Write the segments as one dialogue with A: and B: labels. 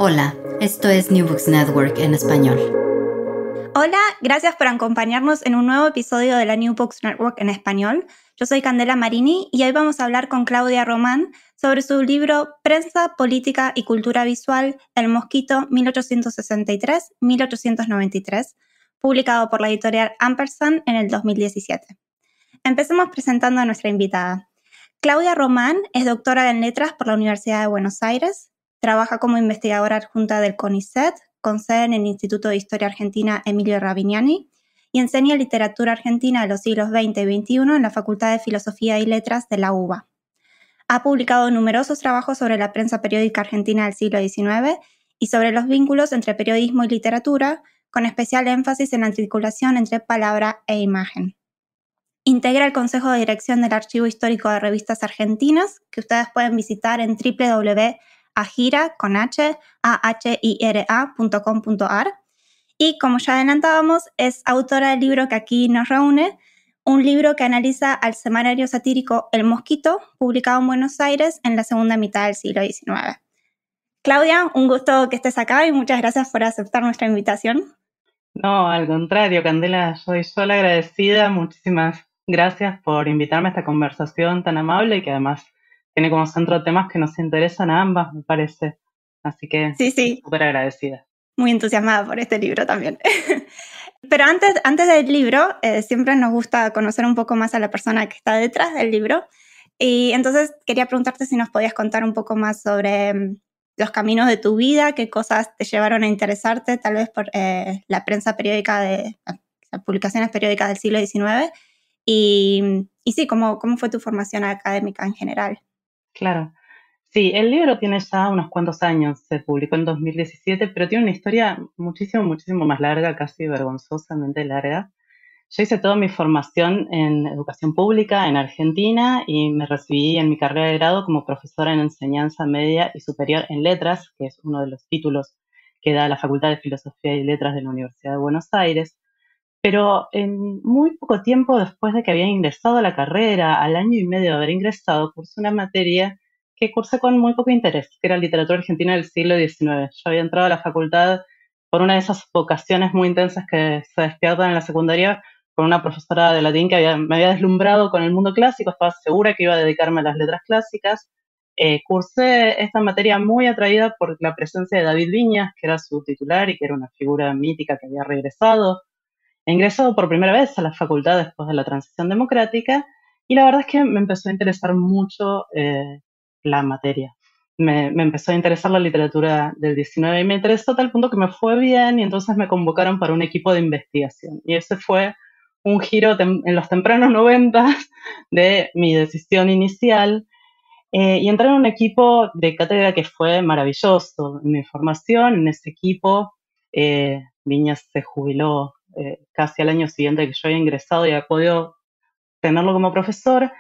A: Hola, esto es New Books Network en español.
B: Hola, gracias por acompañarnos en un nuevo episodio de la New Books Network en español. Yo soy Candela Marini y hoy vamos a hablar con Claudia Román sobre su libro Prensa, Política y Cultura Visual, El Mosquito 1863-1893, publicado por la editorial Ampersand en el 2017. Empecemos presentando a nuestra invitada. Claudia Román es doctora en Letras por la Universidad de Buenos Aires, trabaja como investigadora adjunta del CONICET, con sede en el Instituto de Historia Argentina Emilio Ravignani, y enseña literatura argentina de los siglos XX y XXI en la Facultad de Filosofía y Letras de la UBA. Ha publicado numerosos trabajos sobre la prensa periódica argentina del siglo XIX y sobre los vínculos entre periodismo y literatura, con especial énfasis en la articulación entre palabra e imagen. Integra el Consejo de Dirección del Archivo Histórico de Revistas Argentinas, que ustedes pueden visitar en www.ahira.com.ar. Y como ya adelantábamos, es autora del libro que aquí nos reúne, un libro que analiza al semanario satírico El Mosquito, publicado en Buenos Aires en la segunda mitad del siglo XIX. Claudia, un gusto que estés acá y muchas gracias por aceptar nuestra invitación.
C: No, al contrario, Candela, soy sola agradecida. Muchísimas gracias por invitarme a esta conversación tan amable y que además tiene como centro temas que nos interesan a ambas, me parece. Así que
B: Sí.
C: súper agradecida.
B: Muy entusiasmada por este libro también. Pero antes del libro, siempre nos gusta conocer un poco más a la persona que está detrás del libro. Y entonces quería preguntarte si nos podías contar un poco más sobre los caminos de tu vida, qué cosas te llevaron a interesarte, tal vez por la prensa periódica las publicaciones periódicas del siglo XIX. Y sí, ¿cómo fue tu formación académica en general?
C: Claro. Sí, el libro tiene ya unos cuantos años, se publicó en 2017, pero tiene una historia muchísimo más larga, casi vergonzosamente larga. Yo hice toda mi formación en educación pública en Argentina y me recibí en mi carrera de grado como profesora en enseñanza media y superior en letras, que es uno de los títulos que da la Facultad de Filosofía y Letras de la Universidad de Buenos Aires. Pero en muy poco tiempo después de que había ingresado a la carrera, al año y medio de haber ingresado, cursé una materia que cursé con muy poco interés, que era literatura argentina del siglo XIX. Yo había entrado a la facultad por una de esas vocaciones muy intensas que se despiertan en la secundaria con una profesora de latín que me había deslumbrado con el mundo clásico, estaba segura que iba a dedicarme a las letras clásicas. Cursé esta materia muy atraída por la presencia de David Viñas, que era su titular y que era una figura mítica que había regresado. Ingresó por primera vez a la facultad después de la transición democrática y la verdad es que me empezó a interesar mucho la materia. Me empezó a interesar la literatura del 19 y me interesó a tal punto que me fue bien y entonces me convocaron para un equipo de investigación. Y ese fue un giro en los tempranos 90 de mi decisión inicial y entré en un equipo de cátedra que fue maravilloso. En mi formación, en ese equipo, Viñas se jubiló casi al año siguiente que yo había ingresado y había podido tenerlo como profesor.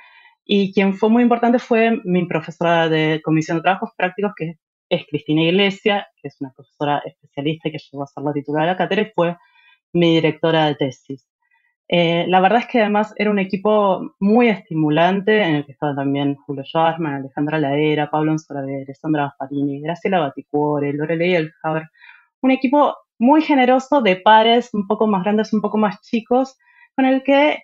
C: Y quien fue muy importante fue mi profesora de Comisión de Trabajos Prácticos, que es Cristina Iglesia, que es una profesora especialista y que llegó a ser la titular de la cátedra y fue mi directora de tesis. La verdad es que además era un equipo muy estimulante en el que estaban también Julio Schwarzman, Alejandra Laera, Pablo Anzolavere, Sandra Gasparini, Graciela Baticuore, Lorelei Elhaber. Un equipo muy generoso de pares un poco más grandes, un poco más chicos, con el que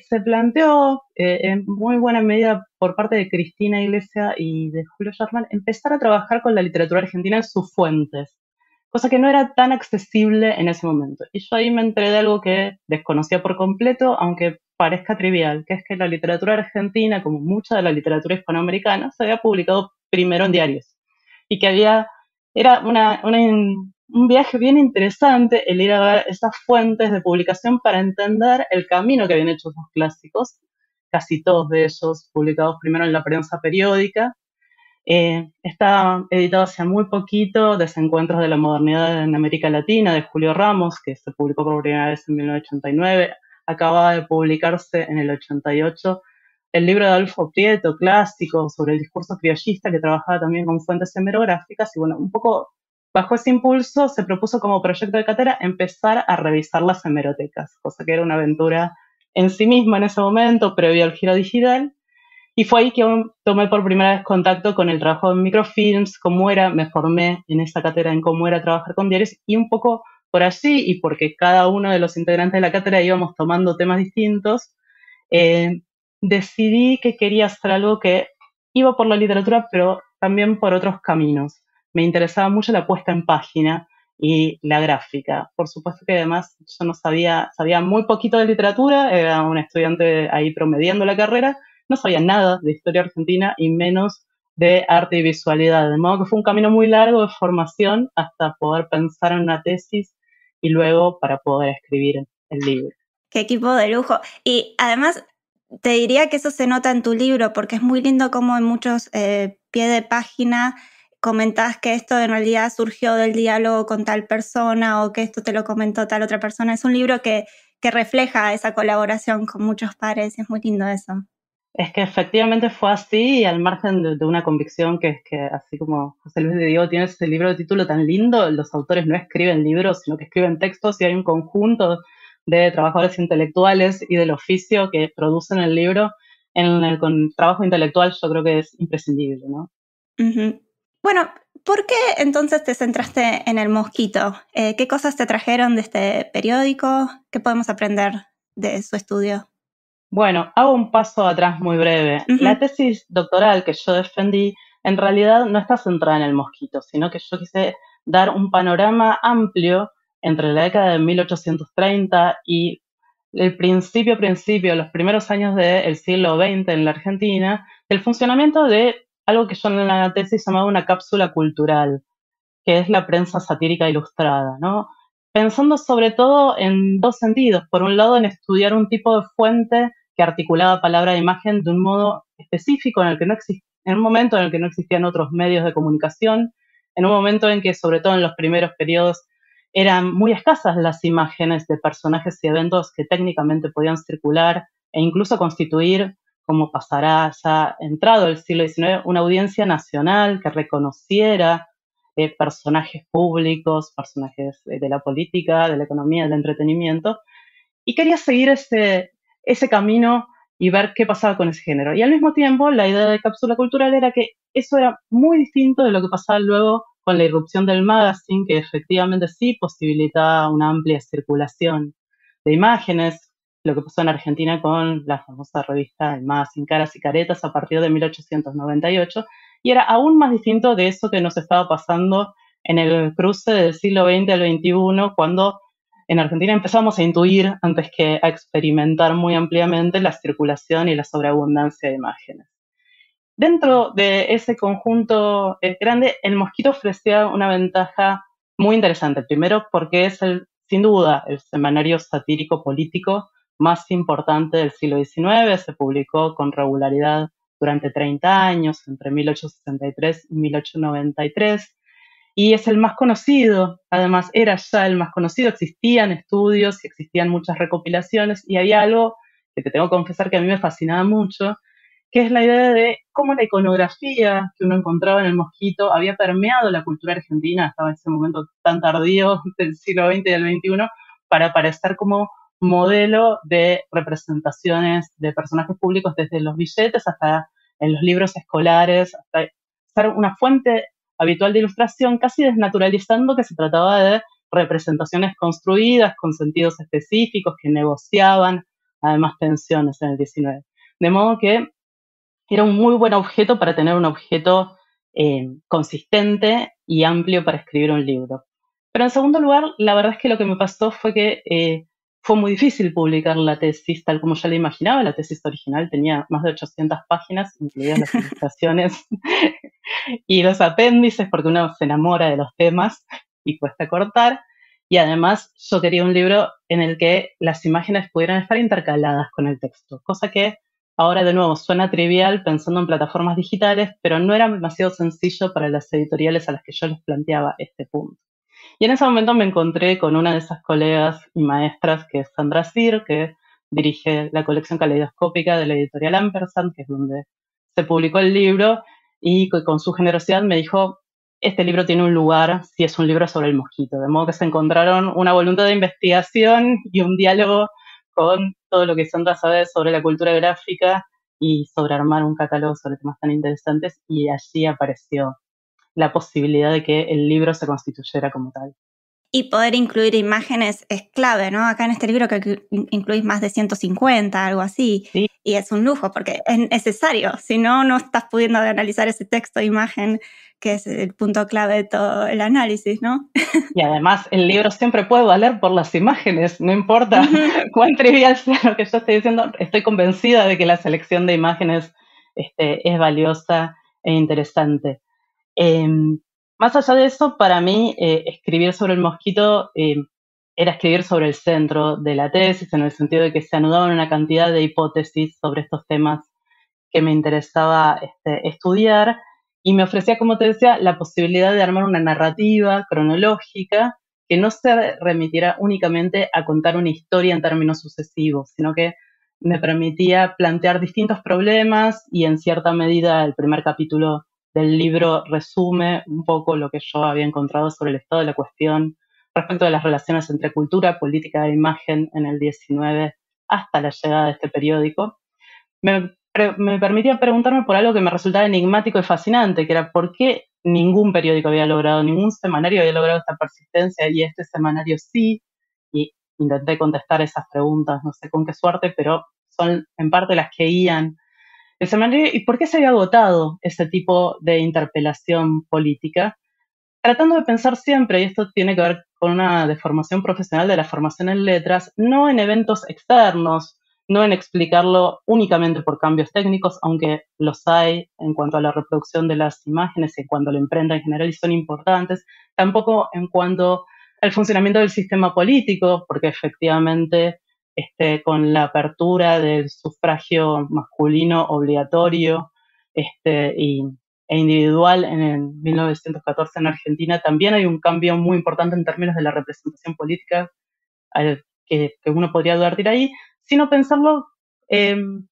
C: se planteó en muy buena medida por parte de Cristina Iglesia y de Julio Schwarzman empezar a trabajar con la literatura argentina en sus fuentes, cosa que no era tan accesible en ese momento. Y yo ahí me enteré de algo que desconocía por completo, aunque parezca trivial, que es que la literatura argentina, como mucha de la literatura hispanoamericana, se había publicado primero en diarios. Y que era un viaje bien interesante el ir a ver esas fuentes de publicación para entender el camino que habían hecho esos clásicos, casi todos de ellos publicados primero en la prensa periódica. Está editado hace muy poquito, Desencuentros de la Modernidad en América Latina, de Julio Ramos, que se publicó por primera vez en 1989. Acaba de publicarse en el 88 el libro de Adolfo Prieto, clásico, sobre el discurso criollista, que trabajaba también con fuentes hemerográficas. Y bueno, un poco bajo ese impulso se propuso como proyecto de cátedra empezar a revisar las hemerotecas, cosa que era una aventura en sí misma en ese momento, previo al giro digital. Y fue ahí que tomé por primera vez contacto con el trabajo en microfilms, me formé en esa cátedra en cómo era trabajar con diarios, y un poco por allí, y porque cada uno de los integrantes de la cátedra íbamos tomando temas distintos, eh, decidí que quería hacer algo que iba por la literatura, pero también por otros caminos. Me interesaba mucho la puesta en página y la gráfica. Por supuesto que además yo no sabía muy poquito de literatura, era un estudiante ahí promediando la carrera, no sabía nada de historia argentina y menos de arte y visualidad. De modo que fue un camino muy largo de formación hasta poder pensar en una tesis y luego para poder escribir el libro.
B: Qué equipo de lujo. Y además, te diría que eso se nota en tu libro, porque es muy lindo como en muchos pie de página comentás que esto en realidad surgió del diálogo con tal persona o que esto te lo comentó tal otra persona. Es un libro que refleja esa colaboración con muchos pares y es muy lindo eso.
C: Es que efectivamente fue así, y al margen de una convicción que es que, así como José Luis de Diego tiene ese libro de título tan lindo, los autores no escriben libros, sino que escriben textos, y hay un conjunto de trabajadores intelectuales y del oficio que producen el libro. Con trabajo intelectual yo creo que es imprescindible, ¿no?
B: Uh-huh. Bueno, ¿por qué entonces te centraste en El Mosquito? ¿Qué cosas te trajeron de este periódico? ¿Qué podemos aprender de su estudio?
C: Bueno, hago un paso atrás muy breve.
B: Uh-huh.
C: La tesis doctoral que yo defendí en realidad no está centrada en el mosquito, sino que yo quise dar un panorama amplio entre la década de 1830 y el principio, los primeros años del siglo XX en la Argentina, del funcionamiento de algo que yo en la tesis llamaba una cápsula cultural, que es la prensa satírica ilustrada, ¿no? Pensando sobre todo en dos sentidos. Por un lado, en estudiar un tipo de fuente que articulaba palabra e imagen de un modo específico en un momento en el que no existían otros medios de comunicación, en un momento en que, sobre todo en los primeros periodos, eran muy escasas las imágenes de personajes y eventos que técnicamente podían circular e incluso constituir, como pasará ya entrado el siglo XIX, una audiencia nacional que reconociera personajes públicos, personajes de la política, de la economía, del entretenimiento, y quería seguir ese camino y ver qué pasaba con ese género. Y al mismo tiempo, la idea de cápsula cultural era que eso era muy distinto de lo que pasaba luego con la irrupción del magazine, que efectivamente sí posibilitaba una amplia circulación de imágenes, lo que pasó en Argentina con la famosa revista El Magazine, Caras y Caretas, a partir de 1898, y era aún más distinto de eso que nos estaba pasando en el cruce del siglo XX al XXI, cuando en Argentina empezamos a intuir, antes que a experimentar muy ampliamente, la circulación y la sobreabundancia de imágenes. Dentro de ese conjunto grande, el Mosquito ofrecía una ventaja muy interesante. Primero, porque es sin duda el semanario satírico político más importante del siglo XIX. Se publicó con regularidad durante 30 años, entre 1863 y 1893. Y es el más conocido, además era ya el más conocido, existían estudios y existían muchas recopilaciones, y había algo que te tengo que confesar que a mí me fascinaba mucho, que es la idea de cómo la iconografía que uno encontraba en el Mosquito había permeado la cultura argentina, estaba en ese momento tan tardío del siglo XX y del XXI, para aparecer como modelo de representaciones de personajes públicos desde los billetes hasta en los libros escolares, hasta ser una fuente habitual de ilustración, casi desnaturalizando que se trataba de representaciones construidas con sentidos específicos que negociaban además tensiones en el XIX. De modo que era un muy buen objeto para tener un objeto consistente y amplio para escribir un libro. Pero en segundo lugar, la verdad es que lo que me pasó fue que fue muy difícil publicar la tesis tal como yo la imaginaba. La tesis original tenía más de 800 páginas, incluidas las ilustraciones y los apéndices, porque uno se enamora de los temas y cuesta cortar. Y además yo quería un libro en el que las imágenes pudieran estar intercaladas con el texto, cosa que ahora de nuevo suena trivial pensando en plataformas digitales, pero no era demasiado sencillo para las editoriales a las que yo les planteaba este punto. Y en ese momento me encontré con una de esas colegas y maestras, que es Sandra Sir, que dirige la colección caleidoscópica de la editorial Ampersand, que es donde se publicó el libro, y con su generosidad me dijo, este libro tiene un lugar si es un libro sobre el mosquito. De modo que se encontraron una voluntad de investigación y un diálogo con todo lo que Sandra sabe sobre la cultura gráfica y sobre armar un catálogo sobre temas tan interesantes, y allí apareció la posibilidad de que el libro se constituyera como tal.
B: Y poder incluir imágenes es clave, ¿no? Acá en este libro que incluís más de 150, algo así,
C: Sí.
B: Y es un lujo porque es necesario, si no, no estás pudiendo analizar ese texto, imagen, que es el punto clave de todo el análisis, ¿no?
C: Y además el libro siempre puede valer por las imágenes, no importa cuán trivial sea lo que yo estoy diciendo, estoy convencida de que la selección de imágenes es valiosa e interesante. Más allá de eso, para mí, escribir sobre el mosquito era escribir sobre el centro de la tesis, en el sentido de que se anudaban una cantidad de hipótesis sobre estos temas que me interesaba estudiar, y me ofrecía, como te decía, la posibilidad de armar una narrativa cronológica que no se remitiera únicamente a contar una historia en términos sucesivos, sino que me permitía plantear distintos problemas, y en cierta medida el primer capítulo del libro resume un poco lo que yo había encontrado sobre el estado de la cuestión respecto de las relaciones entre cultura, política e imagen en el 19 hasta la llegada de este periódico. Me permitía preguntarme por algo que me resultaba enigmático y fascinante, que era por qué ningún periódico había logrado, ningún semanario había logrado esta persistencia, y este semanario sí. Y intenté contestar esas preguntas, no sé con qué suerte, pero son en parte las que guían el semanario. ¿Y por qué se había agotado ese tipo de interpelación política? Tratando de pensar siempre, y esto tiene que ver con una deformación profesional de la formación en letras, no en eventos externos, no en explicarlo únicamente por cambios técnicos, aunque los hay en cuanto a la reproducción de las imágenes y en cuanto a la imprenta en general, y son importantes, tampoco en cuanto al funcionamiento del sistema político, porque efectivamente con la apertura del sufragio masculino obligatorio y e individual en el 1914 en Argentina, también hay un cambio muy importante en términos de la representación política que uno podría debatir ahí, sino pensarlo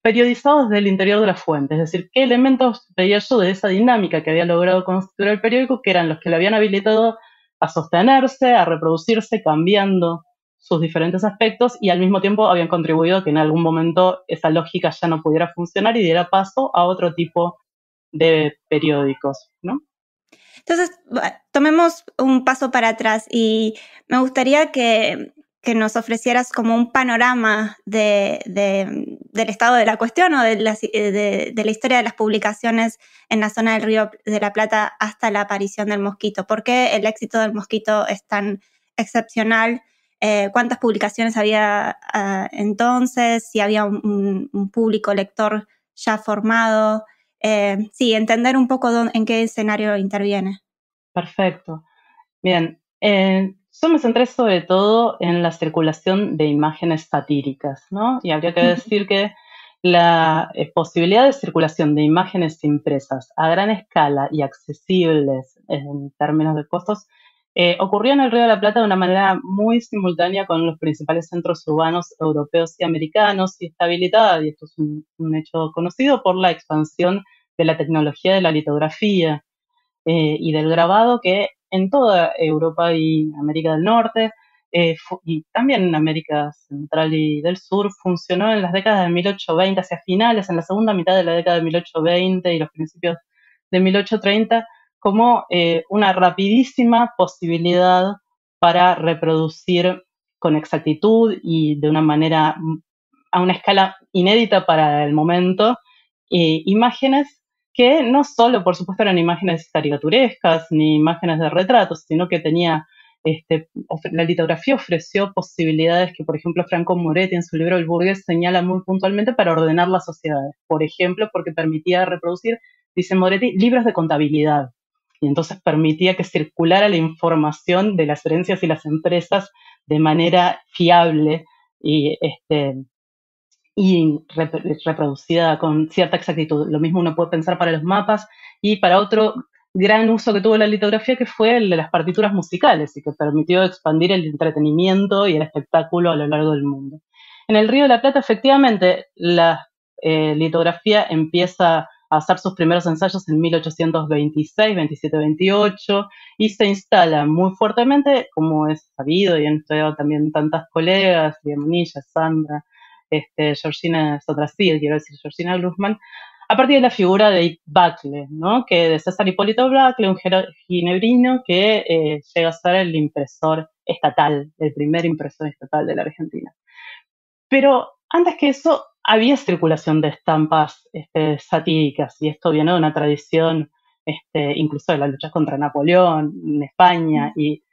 C: periodizado desde el interior de la fuente. Es decir, qué elementos veía yo de esa dinámica que había logrado constituir el periódico, que eran los que le habían habilitado a sostenerse, a reproducirse, cambiando sus diferentes aspectos, y al mismo tiempo habían contribuido a que en algún momento esa lógica ya no pudiera funcionar y diera paso a otro tipo de periódicos, ¿no?
B: Entonces, tomemos un paso para atrás y me gustaría que nos ofrecieras como un panorama del estado de la cuestión o de la historia de las publicaciones en la zona del Río de la Plata hasta la aparición del mosquito. ¿Por qué el éxito del mosquito es tan excepcional? ¿Cuántas publicaciones había entonces? ¿Si había un público lector ya formado? Sí, entender un poco en qué escenario interviene.
C: Perfecto. Bien, yo me centré sobre todo en la circulación de imágenes satíricas, ¿no? Y habría que decir que la posibilidad de circulación de imágenes impresas a gran escala y accesibles en términos de costos ocurrió en el Río de la Plata de una manera muy simultánea con los principales centros urbanos europeos y americanos, y está habilitada, y esto es un hecho conocido, por la expansión de la tecnología de la litografía y del grabado, que en toda Europa y América del Norte, y también en América Central y del Sur, funcionó en las décadas de 1820, hacia finales, en la segunda mitad de la década de 1820 y los principios de 1830, como una rapidísima posibilidad para reproducir con exactitud y de una manera a una escala inédita para el momento, imágenes que no solo, por supuesto, eran imágenes caricaturescas ni imágenes de retratos, sino que tenía, la litografía ofreció posibilidades que, por ejemplo, Franco Moretti en su libro El burgués señala muy puntualmente para ordenar las sociedades. Por ejemplo, porque permitía reproducir, dice Moretti, libros de contabilidad. Y entonces permitía que circulara la información de las herencias y las empresas de manera fiable y reproducida con cierta exactitud. Lo mismo uno puede pensar para los mapas y para otro gran uso que tuvo la litografía, que fue el de las partituras musicales, y que permitió expandir el entretenimiento y el espectáculo a lo largo del mundo. En el Río de la Plata, efectivamente, la litografía empieza a hacer sus primeros ensayos en 1826, 27, 28, y se instala muy fuertemente, como es sabido y han estudiado también tantas colegas, Manilla, Sandra, Georgina Sotrasil, quiero decir, Georgina Glusman, a partir de la figura de Bacle, ¿no? Que de César Hipólito Bacle, un ginebrino que llega a ser el impresor estatal, el primer impresor estatal de la Argentina. Pero antes que eso, había circulación de estampas satíricas, y esto viene de una tradición incluso de las luchas contra Napoleón en España, y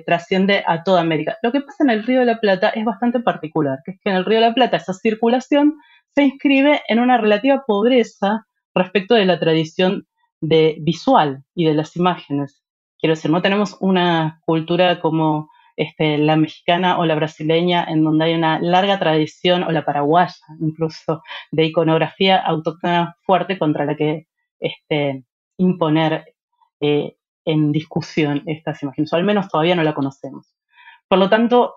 C: trasciende a toda América. Lo que pasa en el Río de la Plata es bastante particular, que es que en el Río de la Plata esa circulación se inscribe en una relativa pobreza respecto de la tradición visual y de las imágenes. Quiero decir, no tenemos una cultura como la mexicana o la brasileña, en donde hay una larga tradición, o la paraguaya incluso, de iconografía autóctona fuerte contra la que imponer en discusión estas imágenes, o al menos todavía no la conocemos. Por lo tanto,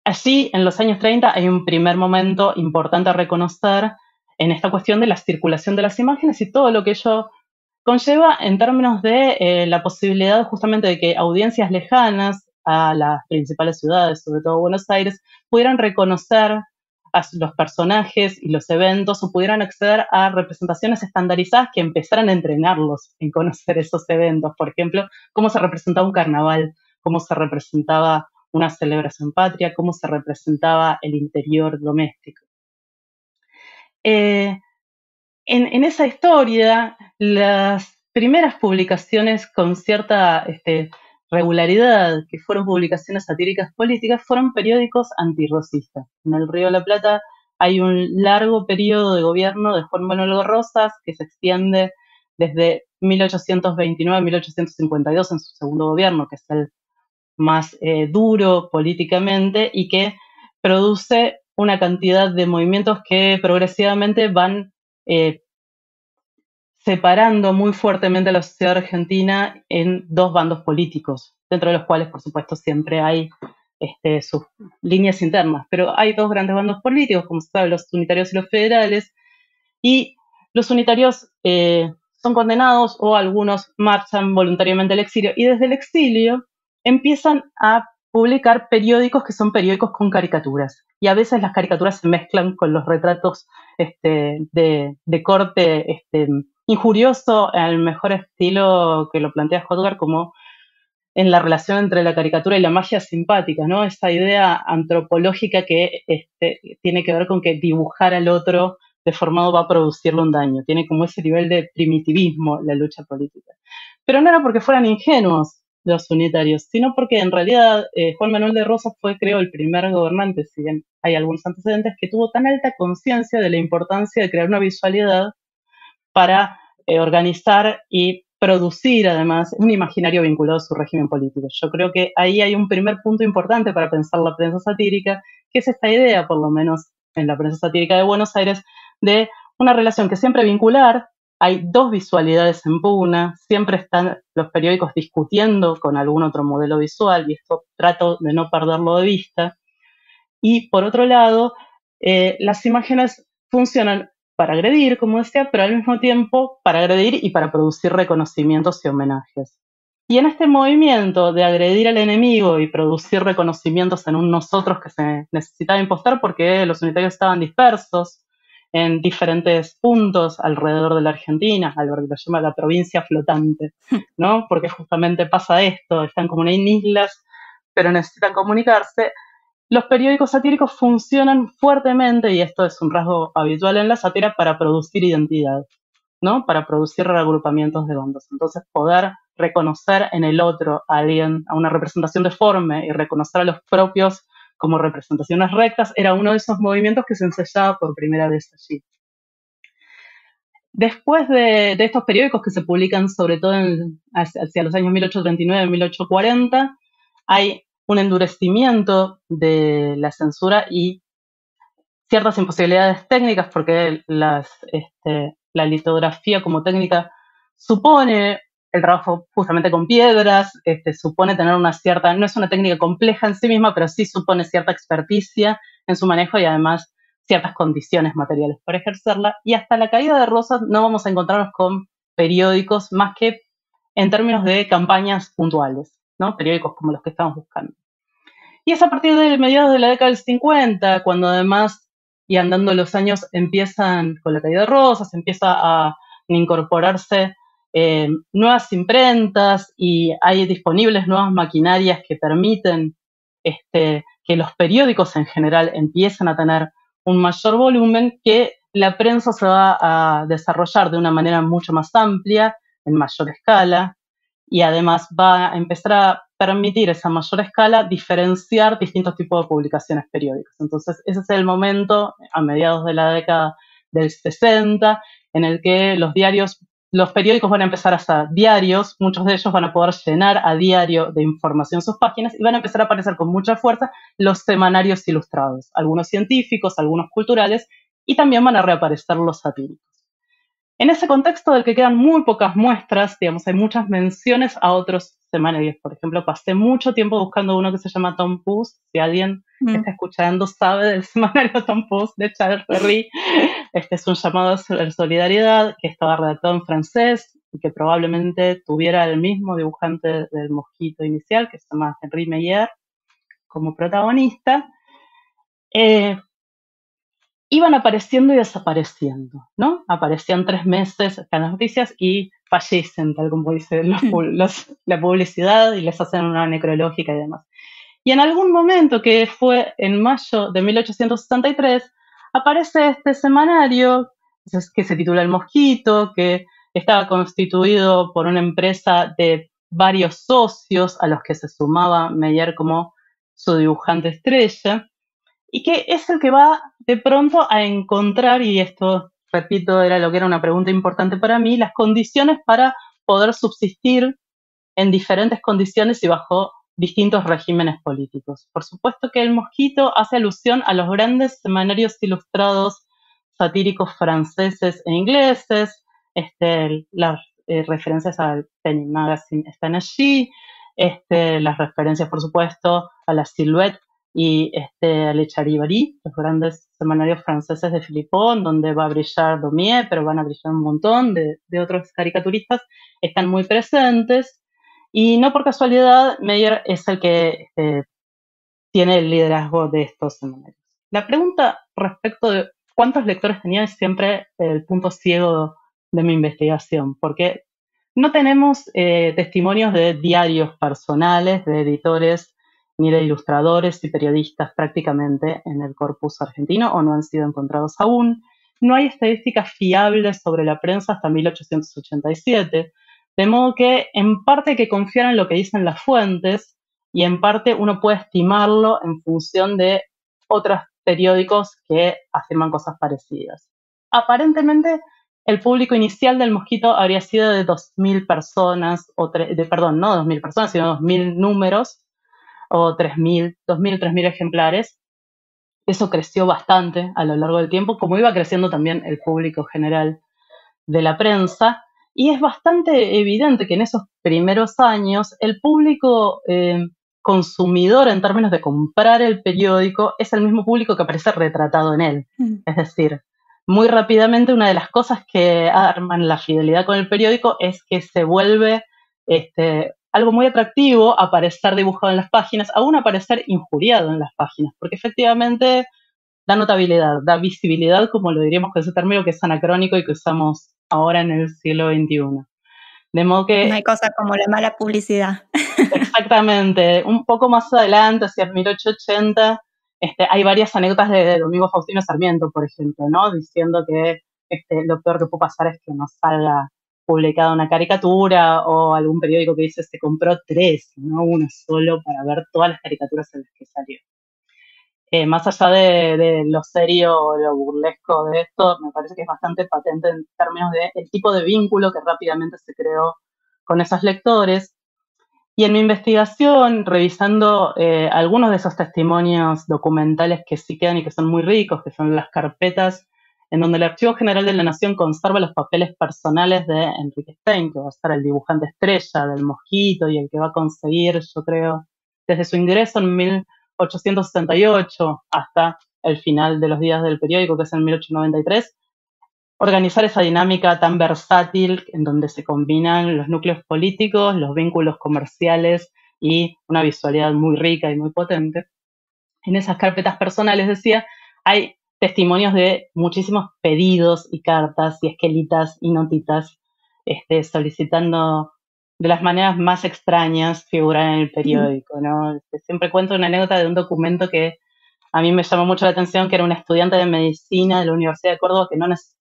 C: allí en los años 30 hay un primer momento importante a reconocer en esta cuestión de la circulación de las imágenes y todo lo que ello conlleva en términos de la posibilidad justamente de que audiencias lejanas a las principales ciudades, sobre todo Buenos Aires, pudieran reconocer a los personajes y los eventos, o pudieran acceder a representaciones estandarizadas que empezaran a entrenarlos en conocer esos eventos. Por ejemplo, cómo se representaba un carnaval, cómo se representaba una celebración patria, cómo se representaba el interior doméstico. En esa historia, las primeras publicaciones con cierta regularidad, que fueron publicaciones satíricas políticas, fueron periódicos antirrosistas. En el Río de la Plata hay un largo periodo de gobierno de Juan Manuel Rosas que se extiende desde 1829 a 1852 en su segundo gobierno, que es el más duro políticamente y que produce una cantidad de movimientos que progresivamente van separando muy fuertemente a la sociedad argentina en dos bandos políticos, dentro de los cuales, por supuesto, siempre hay sus líneas internas. Pero hay dos grandes bandos políticos, como se sabe, los unitarios y los federales, y los unitarios son condenados, o algunos marchan voluntariamente al exilio, y desde el exilio empiezan a publicar periódicos que son periódicos con caricaturas, y a veces las caricaturas se mezclan con los retratos de corte injurioso, al mejor estilo que lo plantea Hotgar, como en la relación entre la caricatura y la magia simpática, ¿no? Esa idea antropológica que tiene que ver con que dibujar al otro deformado va a producirle un daño. Tiene como ese nivel de primitivismo la lucha política. Pero no era porque fueran ingenuos los unitarios, sino porque en realidad Juan Manuel de Rosas fue, creo, el primer gobernante, si bien hay algunos antecedentes, que tuvo tan alta conciencia de la importancia de crear una visualidad para organizar y producir, además, un imaginario vinculado a su régimen político. Yo creo que ahí hay un primer punto importante para pensar la prensa satírica, que es esta idea, por lo menos en la prensa satírica de Buenos Aires, de una relación que siempre vincular. Hay dos visualidades en pugna, siempre están los periódicos discutiendo con algún otro modelo visual, y esto trato de no perderlo de vista. Y por otro lado, las imágenes funcionan para agredir, como decía, pero al mismo tiempo para agredir y para producir reconocimientos y homenajes. Y en este movimiento de agredir al enemigo y producir reconocimientos en un nosotros que se necesitaba impostar, porque los unitarios estaban dispersos en diferentes puntos alrededor de la Argentina, algo que lo llama la provincia flotante, ¿no? Porque justamente pasa esto, están como en islas, pero necesitan comunicarse. Los periódicos satíricos funcionan fuertemente, y esto es un rasgo habitual en la sátira, para producir identidad, ¿no? Para producir reagrupamientos de bandos. Entonces, poder reconocer en el otro a alguien, a una representación deforme, y reconocer a los propios como representaciones rectas, era uno de esos movimientos que se ensayaba por primera vez allí. Después de estos periódicos, que se publican sobre todo hacia los años 1839 1840, hay un endurecimiento de la censura y ciertas imposibilidades técnicas, porque la litografía como técnica supone el trabajo justamente con piedras, supone tener una cierta, no es una técnica compleja en sí misma, pero sí supone cierta experticia en su manejo, y además ciertas condiciones materiales para ejercerla. Y hasta la caída de Rosas no vamos a encontrarnos con periódicos más que en términos de campañas puntuales, ¿no? Periódicos como los que estamos buscando. Y es a partir de mediados de la década del 50, cuando además y andando los años empiezan, con la caída de Rosas, empieza a incorporarse nuevas imprentas y hay disponibles nuevas maquinarias que permiten que los periódicos en general empiecen a tener un mayor volumen, que la prensa se va a desarrollar de una manera mucho más amplia, en mayor escala, y además va a empezar a permitir esa mayor escala diferenciar distintos tipos de publicaciones periódicas. Entonces, ese es el momento, a mediados de la década del 60, en el que los periódicos van a empezar a hacer diarios, muchos de ellos van a poder llenar a diario de información sus páginas y van a empezar a aparecer con mucha fuerza los semanarios ilustrados, algunos científicos, algunos culturales, y también van a reaparecer los satíricos. En ese contexto del que quedan muy pocas muestras, digamos, hay muchas menciones a otros semanarios. Por ejemplo, pasé mucho tiempo buscando uno que se llama Tom Pouce. Si alguien que está escuchando sabe del semanario Tom Pouce de Charles Perry, este es un llamado a solidaridad que estaba redactado en francés y que probablemente tuviera el mismo dibujante del Mosquito inicial, que se llama Henri Meyer, como protagonista. Iban apareciendo y desapareciendo, ¿no? Aparecían 3 meses en las noticias y fallecen, tal como dice la publicidad, y les hacen una necrológica y demás. Y en algún momento, que fue en mayo de 1863, aparece este semanario que se titula El Mosquito, que estaba constituido por una empresa de varios socios a los que se sumaba Meyer como su dibujante estrella, y que es el que va de pronto a encontrar, y esto, repito, era lo que era una pregunta importante para mí, las condiciones para poder subsistir en diferentes condiciones y bajo distintos regímenes políticos. Por supuesto que El Mosquito hace alusión a los grandes semanarios ilustrados satíricos franceses e ingleses, las referencias al Penny Magazine están allí, las referencias, por supuesto, a la Silhouette y a Le Charivari, los grandes semanarios franceses de Philippon, donde va a brillar Daumier, pero van a brillar un montón de otros caricaturistas, están muy presentes, y no por casualidad Meyer es el que tiene el liderazgo de estos semanarios. La pregunta respecto de cuántos lectores tenía es siempre el punto ciego de mi investigación, porque no tenemos testimonios de diarios personales, de editores, ni de ilustradores y periodistas prácticamente en el corpus argentino, o no han sido encontrados aún. No hay estadísticas fiables sobre la prensa hasta 1887, de modo que en parte hay que confiar en lo que dicen las fuentes y en parte uno puede estimarlo en función de otros periódicos que afirman cosas parecidas. Aparentemente, el público inicial del Mosquito habría sido de 2.000 personas, no 2.000 personas, sino 2.000 números, o 2.000, 3.000 ejemplares. Eso creció bastante a lo largo del tiempo, como iba creciendo también el público general de la prensa, y es bastante evidente que en esos primeros años el público consumidor en términos de comprar el periódico es el mismo público que aparece retratado en él. Es decir, muy rápidamente una de las cosas que arman la fidelidad con el periódico es que se vuelve algo muy atractivo aparecer dibujado en las páginas, aún aparecer injuriado en las páginas, porque efectivamente da notabilidad, da visibilidad, como lo diríamos con ese término que es anacrónico y que usamos ahora en el siglo XXI. De modo que...
B: No hay cosa como la mala publicidad.
C: Exactamente. Un poco más adelante, hacia 1880, hay varias anécdotas de Domingo Faustino Sarmiento, por ejemplo, ¿no? Diciendo que lo peor que puede pasar es que no salga publicada una caricatura, o algún periódico que dice se compró 3, no uno solo, para ver todas las caricaturas en las que salió. Más allá de lo serio o lo burlesco de esto, me parece que es bastante patente en términos del tipo de vínculo que rápidamente se creó con esos lectores. Y en mi investigación, revisando algunos de esos testimonios documentales que sí quedan y que son muy ricos, que son las carpetas en donde el Archivo General de la Nación conserva los papeles personales de Enrique Stein, que va a ser el dibujante estrella del Mosquito y el que va a conseguir, yo creo, desde su ingreso en 1868 hasta el final de los días del periódico, que es en 1893, organizar esa dinámica tan versátil en donde se combinan los núcleos políticos, los vínculos comerciales y una visualidad muy rica y muy potente. En esas carpetas personales, decía, hay testimonios de muchísimos pedidos y cartas y esquelitas y notitas solicitando de las maneras más extrañas figurar en el periódico, ¿no? Siempre cuento una anécdota de un documento que a mí me llamó mucho la atención, que era un estudiante de medicina de la Universidad de Córdoba que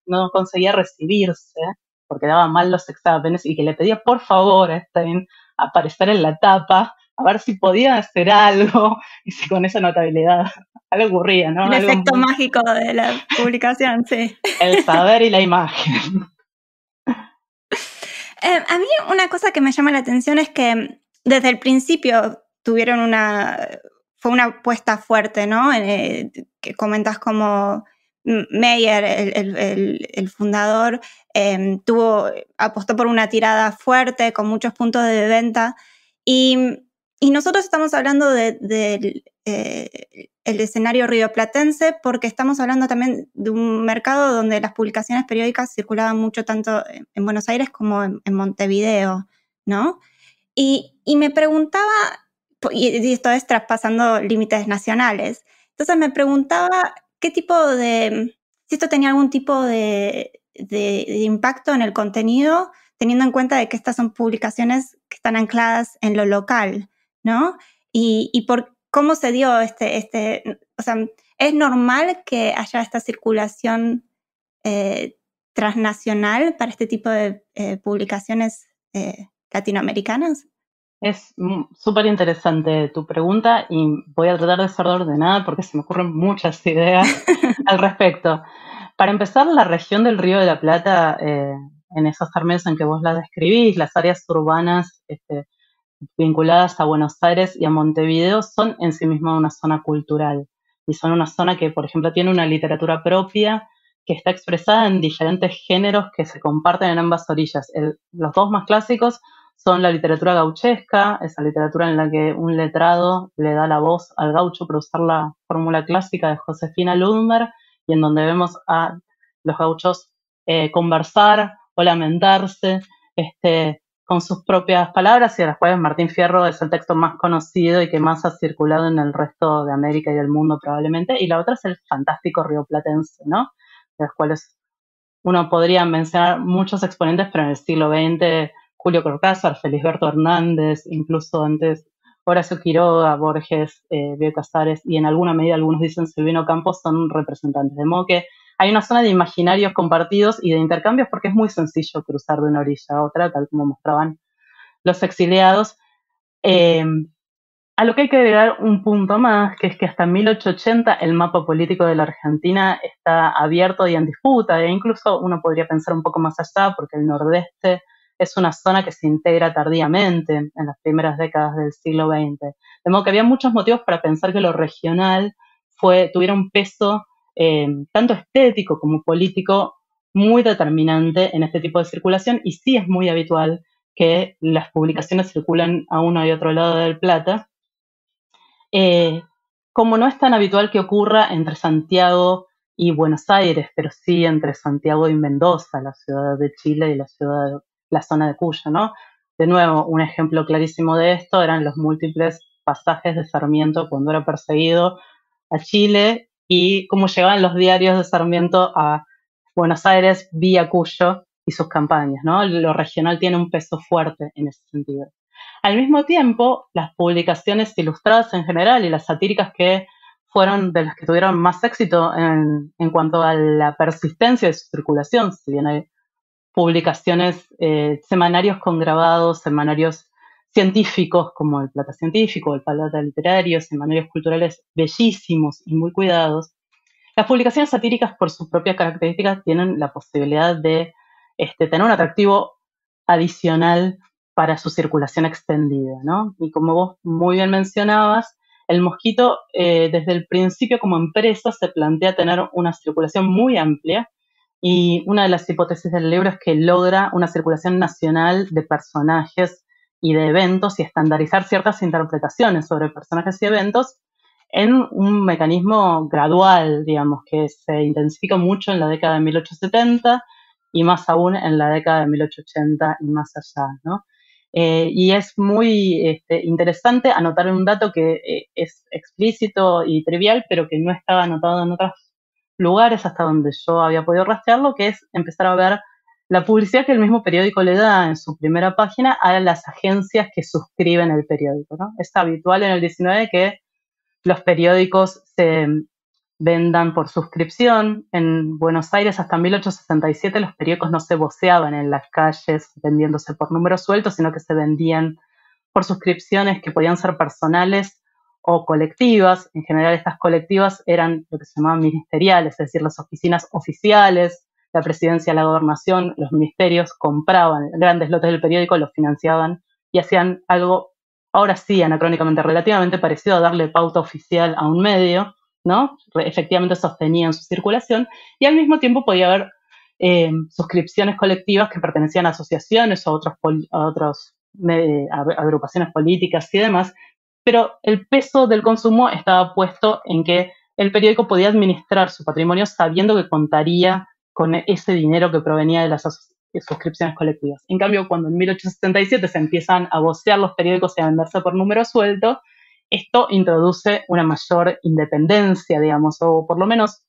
C: no conseguía recibirse porque daba mal los exámenes y que le pedía por favor a Stein aparecer en la tapa a ver si podía hacer algo y si con esa notabilidad algo ocurría, ¿no?
B: El
C: Algo
B: efecto
C: muy,
B: mágico de la publicación, sí.
C: el saber y la imagen.
B: A mí una cosa que me llama la atención es que desde el principio fue una apuesta fuerte, ¿no? Que comentas como Meyer, el fundador, apostó por una tirada fuerte con muchos puntos de venta y nosotros estamos hablando del el escenario rioplatense porque estamos hablando también de un mercado donde las publicaciones periódicas circulaban mucho tanto en Buenos Aires como en Montevideo, ¿no? Y me preguntaba, y esto es traspasando límites nacionales, entonces me preguntaba si esto tenía algún tipo de impacto en el contenido, teniendo en cuenta de que estas son publicaciones que están ancladas en lo local, ¿no? Y por cómo se dio o sea, ¿es normal que haya esta circulación transnacional para este tipo de publicaciones latinoamericanas?
C: Es súper interesante tu pregunta y voy a tratar de ser ordenada porque se me ocurren muchas ideas al respecto. Para empezar, la región del Río de la Plata, en esos términos en que vos la describís, las áreas urbanas vinculadas a Buenos Aires y a Montevideo, son en sí mismas una zona cultural y son una zona que, por ejemplo, tiene una literatura propia que está expresada en diferentes géneros que se comparten en ambas orillas. Los dos más clásicos son la literatura gauchesca, esa literatura en la que un letrado le da la voz al gaucho para usar la fórmula clásica de Josefina Ludmer, y en donde vemos a los gauchos conversar o lamentarse con sus propias palabras, y de las cuales Martín Fierro es el texto más conocido y que más ha circulado en el resto de América y del mundo probablemente, y la otra es el fantástico rioplatense, ¿no? De los cuales uno podría mencionar muchos exponentes, pero en el siglo XX, Julio Cortázar, Felisberto Hernández, incluso antes Horacio Quiroga, Borges, Bioy Casares, y en alguna medida algunos dicen Silvino Campos, son representantes. De modo que hay una zona de imaginarios compartidos y de intercambios porque es muy sencillo cruzar de una orilla a otra, tal como mostraban los exiliados. A lo que hay que agregar un punto más, que es que hasta 1880 el mapa político de la Argentina está abierto y en disputa, e incluso uno podría pensar un poco más allá, porque el nordeste es una zona que se integra tardíamente en las primeras décadas del siglo XX. De modo que había muchos motivos para pensar que lo regional tuviera un peso tanto estético como político muy determinante en este tipo de circulación, y sí es muy habitual que las publicaciones circulan a uno y otro lado del Plata. Como no es tan habitual que ocurra entre Santiago y Buenos Aires, pero sí entre Santiago y Mendoza, la ciudad de Chile, y la zona de Cuyo, ¿no? De nuevo, un ejemplo clarísimo de esto eran los múltiples pasajes de Sarmiento cuando era perseguido a Chile y cómo llegaban los diarios de Sarmiento a Buenos Aires vía Cuyo y sus campañas, ¿no? Lo regional tiene un peso fuerte en ese sentido. Al mismo tiempo, las publicaciones ilustradas en general y las satíricas que fueron de las que tuvieron más éxito en cuanto a la persistencia de su circulación, si bien hay publicaciones, semanarios con grabados, semanarios científicos como el Plata Científico, el Plata Literario, semanarios culturales bellísimos y muy cuidados. Las publicaciones satíricas, por sus propias características, tienen la posibilidad de tener un atractivo adicional para su circulación extendida, ¿no? Y como vos muy bien mencionabas, el Mosquito desde el principio como empresa se plantea tener una circulación muy amplia, y una de las hipótesis del libro es que logra una circulación nacional de personajes y de eventos y estandarizar ciertas interpretaciones sobre personajes y eventos en un mecanismo gradual, digamos, que se intensifica mucho en la década de 1870 y más aún en la década de 1880 y más allá, ¿no? Y es muy interesante anotar un dato que es explícito y trivial, pero que no estaba anotado en otras lugares hasta donde yo había podido rastrearlo, que es empezar a ver la publicidad que el mismo periódico le da en su primera página a las agencias que suscriben el periódico, ¿no? Es habitual en el 19 que los periódicos se vendan por suscripción. En Buenos Aires hasta 1867 los periódicos no se voceaban en las calles vendiéndose por números sueltos, sino que se vendían por suscripciones que podían ser personales o colectivas. En general estas colectivas eran lo que se llamaban ministeriales, es decir, las oficinas oficiales, la presidencia, la gobernación, los ministerios compraban grandes lotes del periódico, los financiaban y hacían algo, ahora sí, anacrónicamente, relativamente parecido a darle pauta oficial a un medio, ¿no? Efectivamente sostenían su circulación y al mismo tiempo podía haber suscripciones colectivas que pertenecían a asociaciones o a otros agrupaciones políticas y demás, pero el peso del consumo estaba puesto en que el periódico podía administrar su patrimonio sabiendo que contaría con ese dinero que provenía de las suscripciones colectivas. En cambio, cuando en 1877 se empiezan a vocear los periódicos y a venderse por número suelto, esto introduce una mayor independencia, digamos, o por lo menos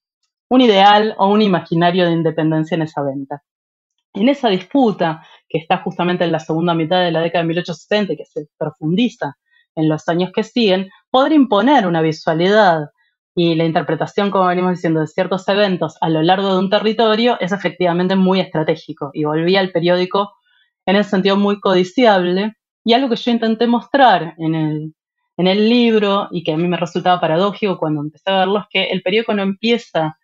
C: un ideal o un imaginario de independencia en esa venta. En esa disputa, que está justamente en la segunda mitad de la década de 1870 y que se profundiza en los años que siguen, poder imponer una visualidad y la interpretación, como venimos diciendo, de ciertos eventos a lo largo de un territorio es efectivamente muy estratégico y volvía al periódico en ese sentido muy codiciable. Y algo que yo intenté mostrar en el libro y que a mí me resultaba paradójico cuando empecé a verlo es que el periódico no empieza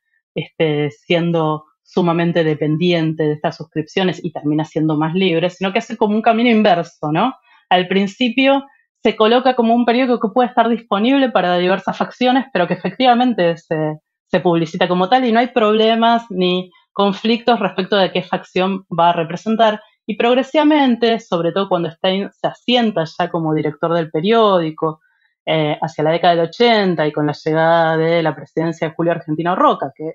C: siendo sumamente dependiente de estas suscripciones y termina siendo más libre, sino que hace como un camino inverso, ¿no? Al principio se coloca como un periódico que puede estar disponible para diversas facciones, pero que efectivamente se publicita como tal y no hay problemas ni conflictos respecto de qué facción va a representar. Y progresivamente, sobre todo cuando Stein se asienta ya como director del periódico, hacia la década del 80 y con la llegada de la presidencia de Julio Argentino Roca, que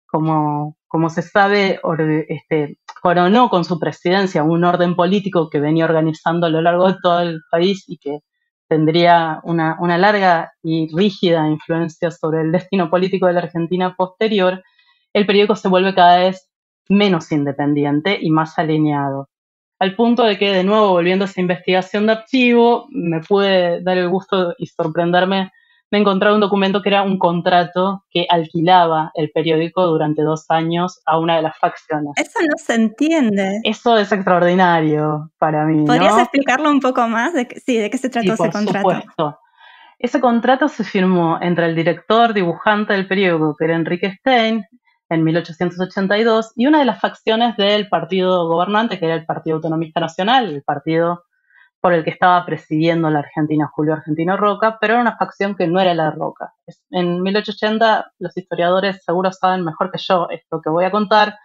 C: como se sabe, coronó con su presidencia un orden político que venía organizando a lo largo de todo el país y que tendría una larga y rígida influencia sobre el destino político de la Argentina posterior, el periódico se vuelve cada vez menos independiente y más alineado. Al punto de que, de nuevo, volviendo a esa investigación de archivo, me pude dar el gusto y sorprenderme de encontrar un documento que era un contrato que alquilaba el periódico durante 2 años a una de las facciones.
B: Eso no se entiende.
C: Eso es extraordinario para mí, ¿no?
B: ¿Podrías explicarlo un poco más? ¿De qué se trató ese contrato?
C: Por supuesto. Ese contrato se firmó entre el director dibujante del periódico, que era Enrique Stein, en 1882, y una de las facciones del partido gobernante, que era el Partido Autonomista Nacional, el partido por el que estaba presidiendo la Argentina Julio Argentino Roca, pero era una facción que no era la de Roca. En 1880 los historiadores seguro saben mejor que yo esto que voy a contar,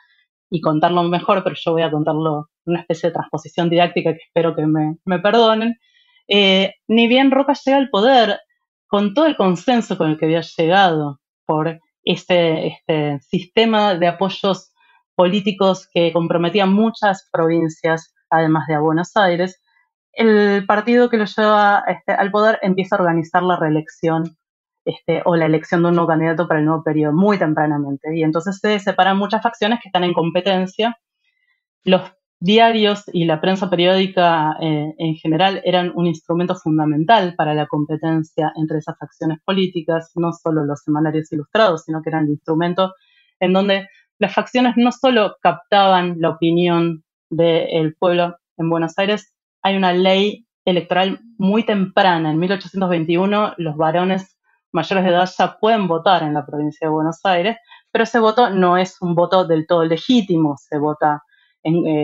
C: y contarlo mejor, pero yo voy a contarlo en una especie de transposición didáctica que espero que me perdonen. Ni bien Roca llega al poder, con todo el consenso con el que había llegado por este sistema de apoyos políticos que comprometía muchas provincias, además de a Buenos Aires, el partido que lo lleva al poder empieza a organizar la reelección o la elección de un nuevo candidato para el nuevo periodo muy tempranamente. Y entonces se separan muchas facciones que están en competencia. Los diarios y la prensa periódica en general eran un instrumento fundamental para la competencia entre esas facciones políticas, no solo los semanarios ilustrados, sino que eran el instrumento en donde las facciones no solo captaban la opinión del pueblo en Buenos Aires. Hay una ley electoral muy temprana, en 1821 los varones mayores de edad ya pueden votar en la provincia de Buenos Aires, pero ese voto no es un voto del todo legítimo, se vota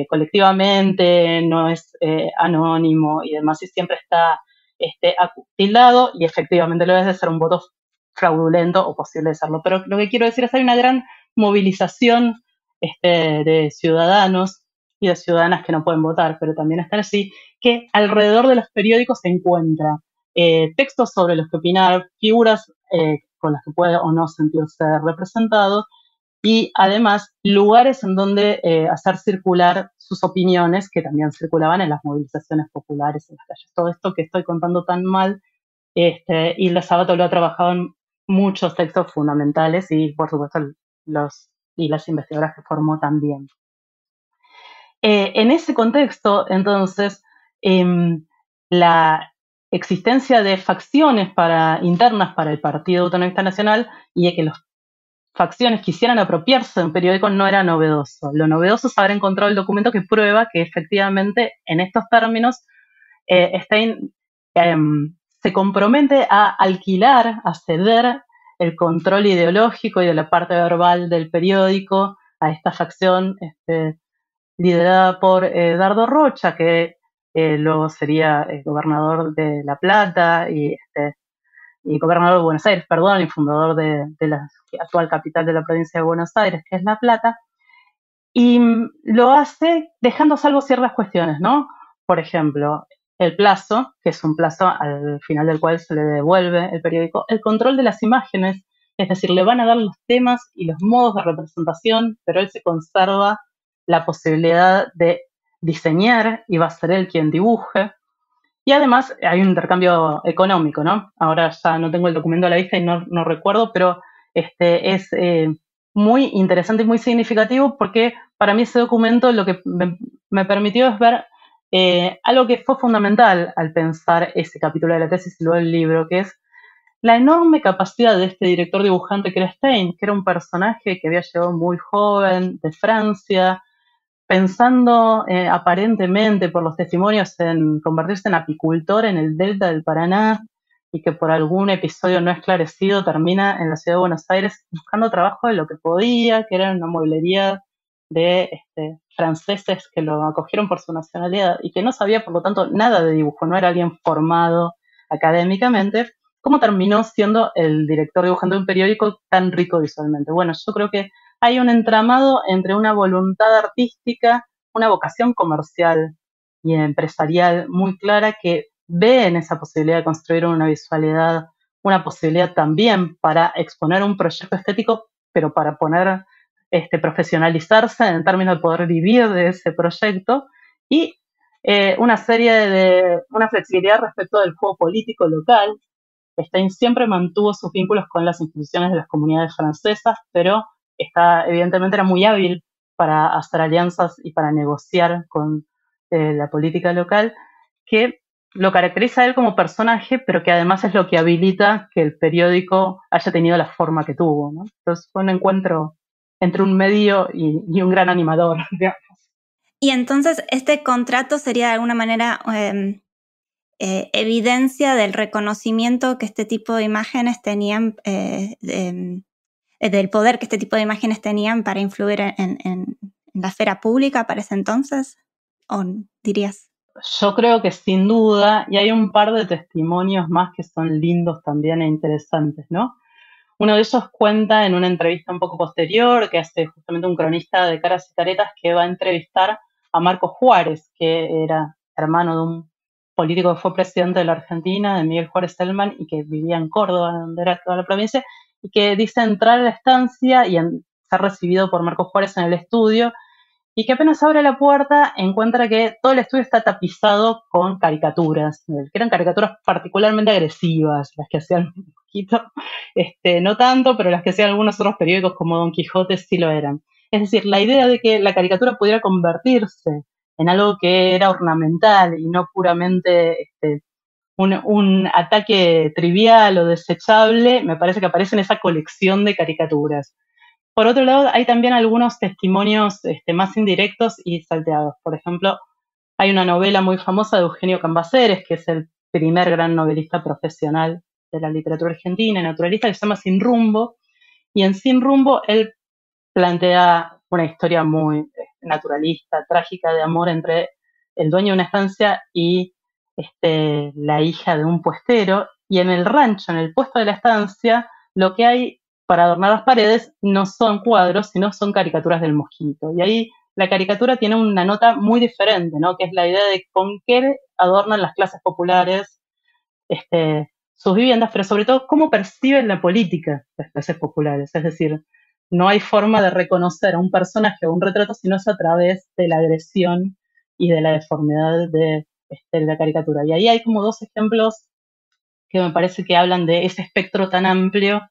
C: colectivamente, no es anónimo y demás, y siempre está tildado, y efectivamente lo es de ser un voto fraudulento o posible de serlo. Pero lo que quiero decir es que hay una gran movilización de ciudadanos y de ciudadanas que no pueden votar, pero también están así, que alrededor de los periódicos se encuentra textos sobre los que opinar, figuras con las que puede o no sentirse representado, y además lugares en donde hacer circular sus opiniones, que también circulaban en las movilizaciones populares en las calles. Todo esto que estoy contando tan mal, Hilda Sabato lo ha trabajado en muchos textos fundamentales y, por supuesto, y las investigadoras que formó también. En ese contexto, entonces, la existencia de facciones internas para el Partido Autonomista Nacional y de que las facciones quisieran apropiarse de un periódico no era novedoso. Lo novedoso es haber encontrado el documento que prueba que efectivamente en estos términos Stein se compromete a alquilar, a ceder el control ideológico y de la parte verbal del periódico a esta facción liderada por Dardo Rocha, que luego sería gobernador de La Plata y gobernador de Buenos Aires, perdón, y fundador de la actual capital de la provincia de Buenos Aires, que es La Plata, y lo hace dejando a salvo ciertas cuestiones, ¿no? Por ejemplo, el plazo, que es un plazo al final del cual se le devuelve el periódico, el control de las imágenes, es decir, le van a dar los temas y los modos de representación, pero él se conserva la posibilidad de diseñar y va a ser él quien dibuje. Y además hay un intercambio económico, ¿no? Ahora ya no tengo el documento a la vista y no recuerdo, pero es muy interesante y muy significativo porque para mí ese documento lo que me permitió es ver algo que fue fundamental al pensar ese capítulo de la tesis y luego el libro, que es la enorme capacidad de este director dibujante que era Stein, que era un personaje que había llegado muy joven de Francia, pensando aparentemente por los testimonios en convertirse en apicultor en el delta del Paraná y que por algún episodio no esclarecido termina en la ciudad de Buenos Aires buscando trabajo de lo que podía, que era una mueblería de franceses que lo acogieron por su nacionalidad y que no sabía, por lo tanto, nada de dibujo, no era alguien formado académicamente. ¿Cómo terminó siendo el director dibujante de un periódico tan rico visualmente? Bueno, yo creo que hay un entramado entre una voluntad artística, una vocación comercial y empresarial muy clara que ve en esa posibilidad de construir una visualidad, una posibilidad también para exponer un proyecto estético, pero para profesionalizarse en términos de poder vivir de ese proyecto y una flexibilidad respecto del juego político local. Stein siempre mantuvo sus vínculos con las instituciones de las comunidades francesas, pero evidentemente era muy hábil para hacer alianzas y para negociar con la política local, que lo caracteriza a él como personaje, pero que además es lo que habilita que el periódico haya tenido la forma que tuvo, ¿no? Entonces fue un encuentro entre un medio y un gran animador, digamos.
B: Y entonces este contrato sería de alguna manera evidencia del reconocimiento que este tipo de imágenes tenían, del poder que este tipo de imágenes tenían para influir en la esfera pública para ese entonces, ¿o dirías?
C: Yo creo que sin duda, y hay un par de testimonios más que son lindos también e interesantes, ¿no? Uno de ellos cuenta en una entrevista un poco posterior que hace justamente un cronista de Caras y Caretas que va a entrevistar a Marcos Juárez, que era hermano de un político que fue presidente de la Argentina, de Miguel Juárez Selman, y que vivía en Córdoba, donde era toda la provincia, y que dice entrar a la estancia y ser recibido por Marcos Juárez en el estudio, y que apenas abre la puerta encuentra que todo el estudio está tapizado con caricaturas, que eran caricaturas particularmente agresivas, las que hacían un poquito, no tanto, pero las que hacían algunos otros periódicos como Don Quijote sí lo eran. Es decir, la idea de que la caricatura pudiera convertirse en algo que era ornamental y no puramente un ataque trivial o desechable, me parece que aparece en esa colección de caricaturas. Por otro lado, hay también algunos testimonios más indirectos y salteados. Por ejemplo, hay una novela muy famosa de Eugenio Cambaceres, que es el primer gran novelista profesional de la literatura argentina, naturalista, que se llama Sin Rumbo. Y en Sin Rumbo él plantea una historia muy naturalista, trágica de amor entre el dueño de una estancia y la hija de un puestero. Y en el rancho, en el puesto de la estancia, lo que hay para adornar las paredes no son cuadros, sino son caricaturas del mosquito. Y ahí la caricatura tiene una nota muy diferente, ¿no? Que es la idea de con qué adornan las clases populares sus viviendas, pero sobre todo cómo perciben la política las clases populares. Es decir, no hay forma de reconocer a un personaje o un retrato si no es a través de la agresión y de la deformidad de la caricatura. Y ahí hay como dos ejemplos que me parece que hablan de ese espectro tan amplio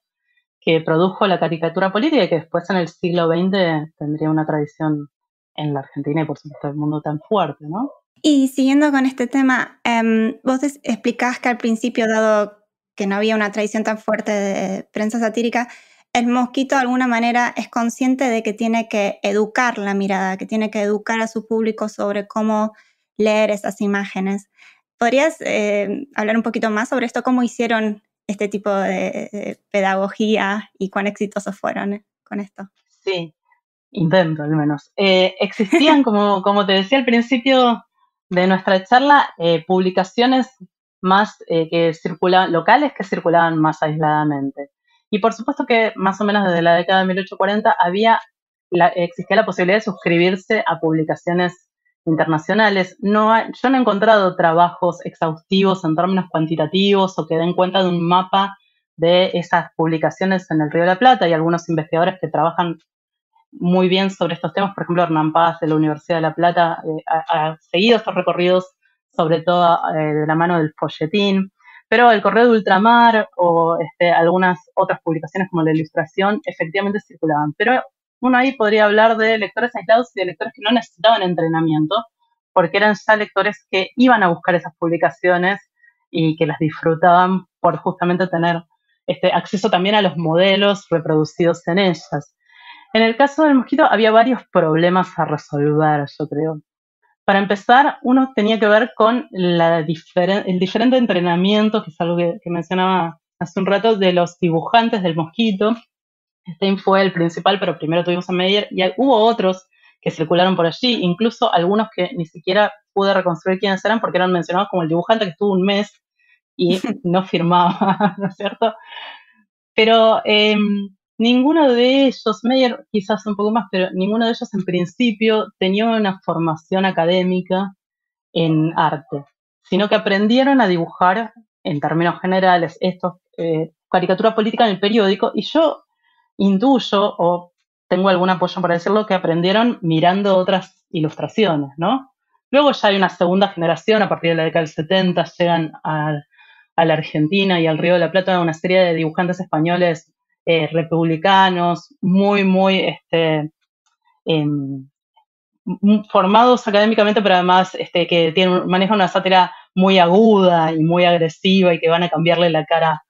C: que produjo la caricatura política y que después en el siglo XX tendría una tradición en la Argentina y por supuesto en el mundo tan fuerte, ¿no?
B: Y siguiendo con este tema, vos explicás que al principio, dado que no había una tradición tan fuerte de prensa satírica, el Mosquito de alguna manera es consciente de que tiene que educar la mirada, que tiene que educar a su público sobre cómo leer esas imágenes. ¿Podrías hablar un poquito más sobre esto? ¿Cómo hicieron este tipo de pedagogía y cuán exitosos fueron con esto?
C: Sí, intento al menos. Existían, como te decía al principio de nuestra charla, publicaciones más que circulaban, locales que circulaban más aisladamente. Y por supuesto que más o menos desde la década de 1840 existía la posibilidad de suscribirse a publicaciones internacionales. Yo no he encontrado trabajos exhaustivos en términos cuantitativos o que den cuenta de un mapa de esas publicaciones en el Río de la Plata. Hay algunos investigadores que trabajan muy bien sobre estos temas. Por ejemplo, Hernán Paz de la Universidad de La Plata ha seguido estos recorridos, sobre todo de la mano del folletín. Pero el Correo de Ultramar o algunas otras publicaciones como La Ilustración efectivamente circulaban. Pero uno ahí podría hablar de lectores aislados y de lectores que no necesitaban entrenamiento, porque eran ya lectores que iban a buscar esas publicaciones y que las disfrutaban por justamente tener acceso también a los modelos reproducidos en ellas. En el caso del Mosquito había varios problemas a resolver, yo creo. Para empezar, uno tenía que ver con el diferente entrenamiento, que es algo que mencionaba hace un rato, de los dibujantes del Mosquito. Stein fue el principal, pero primero tuvimos a Meyer, y hubo otros que circularon por allí, incluso algunos que ni siquiera pude reconstruir quiénes eran porque eran mencionados como el dibujante que estuvo un mes y no firmaba, ¿no es cierto? Pero ninguno de ellos, Meyer quizás un poco más, pero ninguno de ellos en principio tenía una formación académica en arte, sino que aprendieron a dibujar en términos generales caricatura política en el periódico, y yo intuyo, o tengo algún apoyo para decirlo, que aprendieron mirando otras ilustraciones, ¿no? Luego ya hay una segunda generación, a partir de la década del 70, llegan a la Argentina y al Río de la Plata una serie de dibujantes españoles republicanos, muy formados académicamente, pero además que manejan una sátira muy aguda y muy agresiva y que van a cambiarle la cara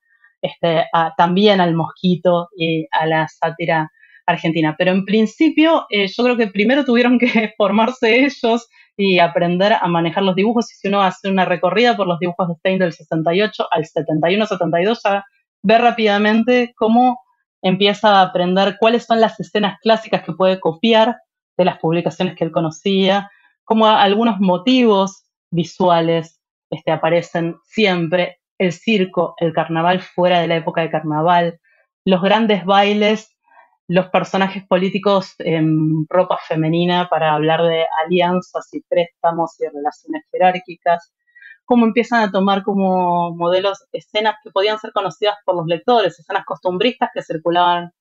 C: también al Mosquito y a la sátira argentina. Pero en principio yo creo que primero tuvieron que formarse ellos y aprender a manejar los dibujos. Y si uno hace una recorrida por los dibujos de Stein del 68 al 71, 72, ya ve rápidamente cómo empieza a aprender cuáles son las escenas clásicas que puede copiar de las publicaciones que él conocía, cómo algunos motivos visuales aparecen siempre, el circo, el carnaval fuera de la época de carnaval, los grandes bailes, los personajes políticos en ropa femenina para hablar de alianzas y préstamos y relaciones jerárquicas, cómo empiezan a tomar como modelos escenas que podían ser conocidas por los lectores, escenas costumbristas que circulaban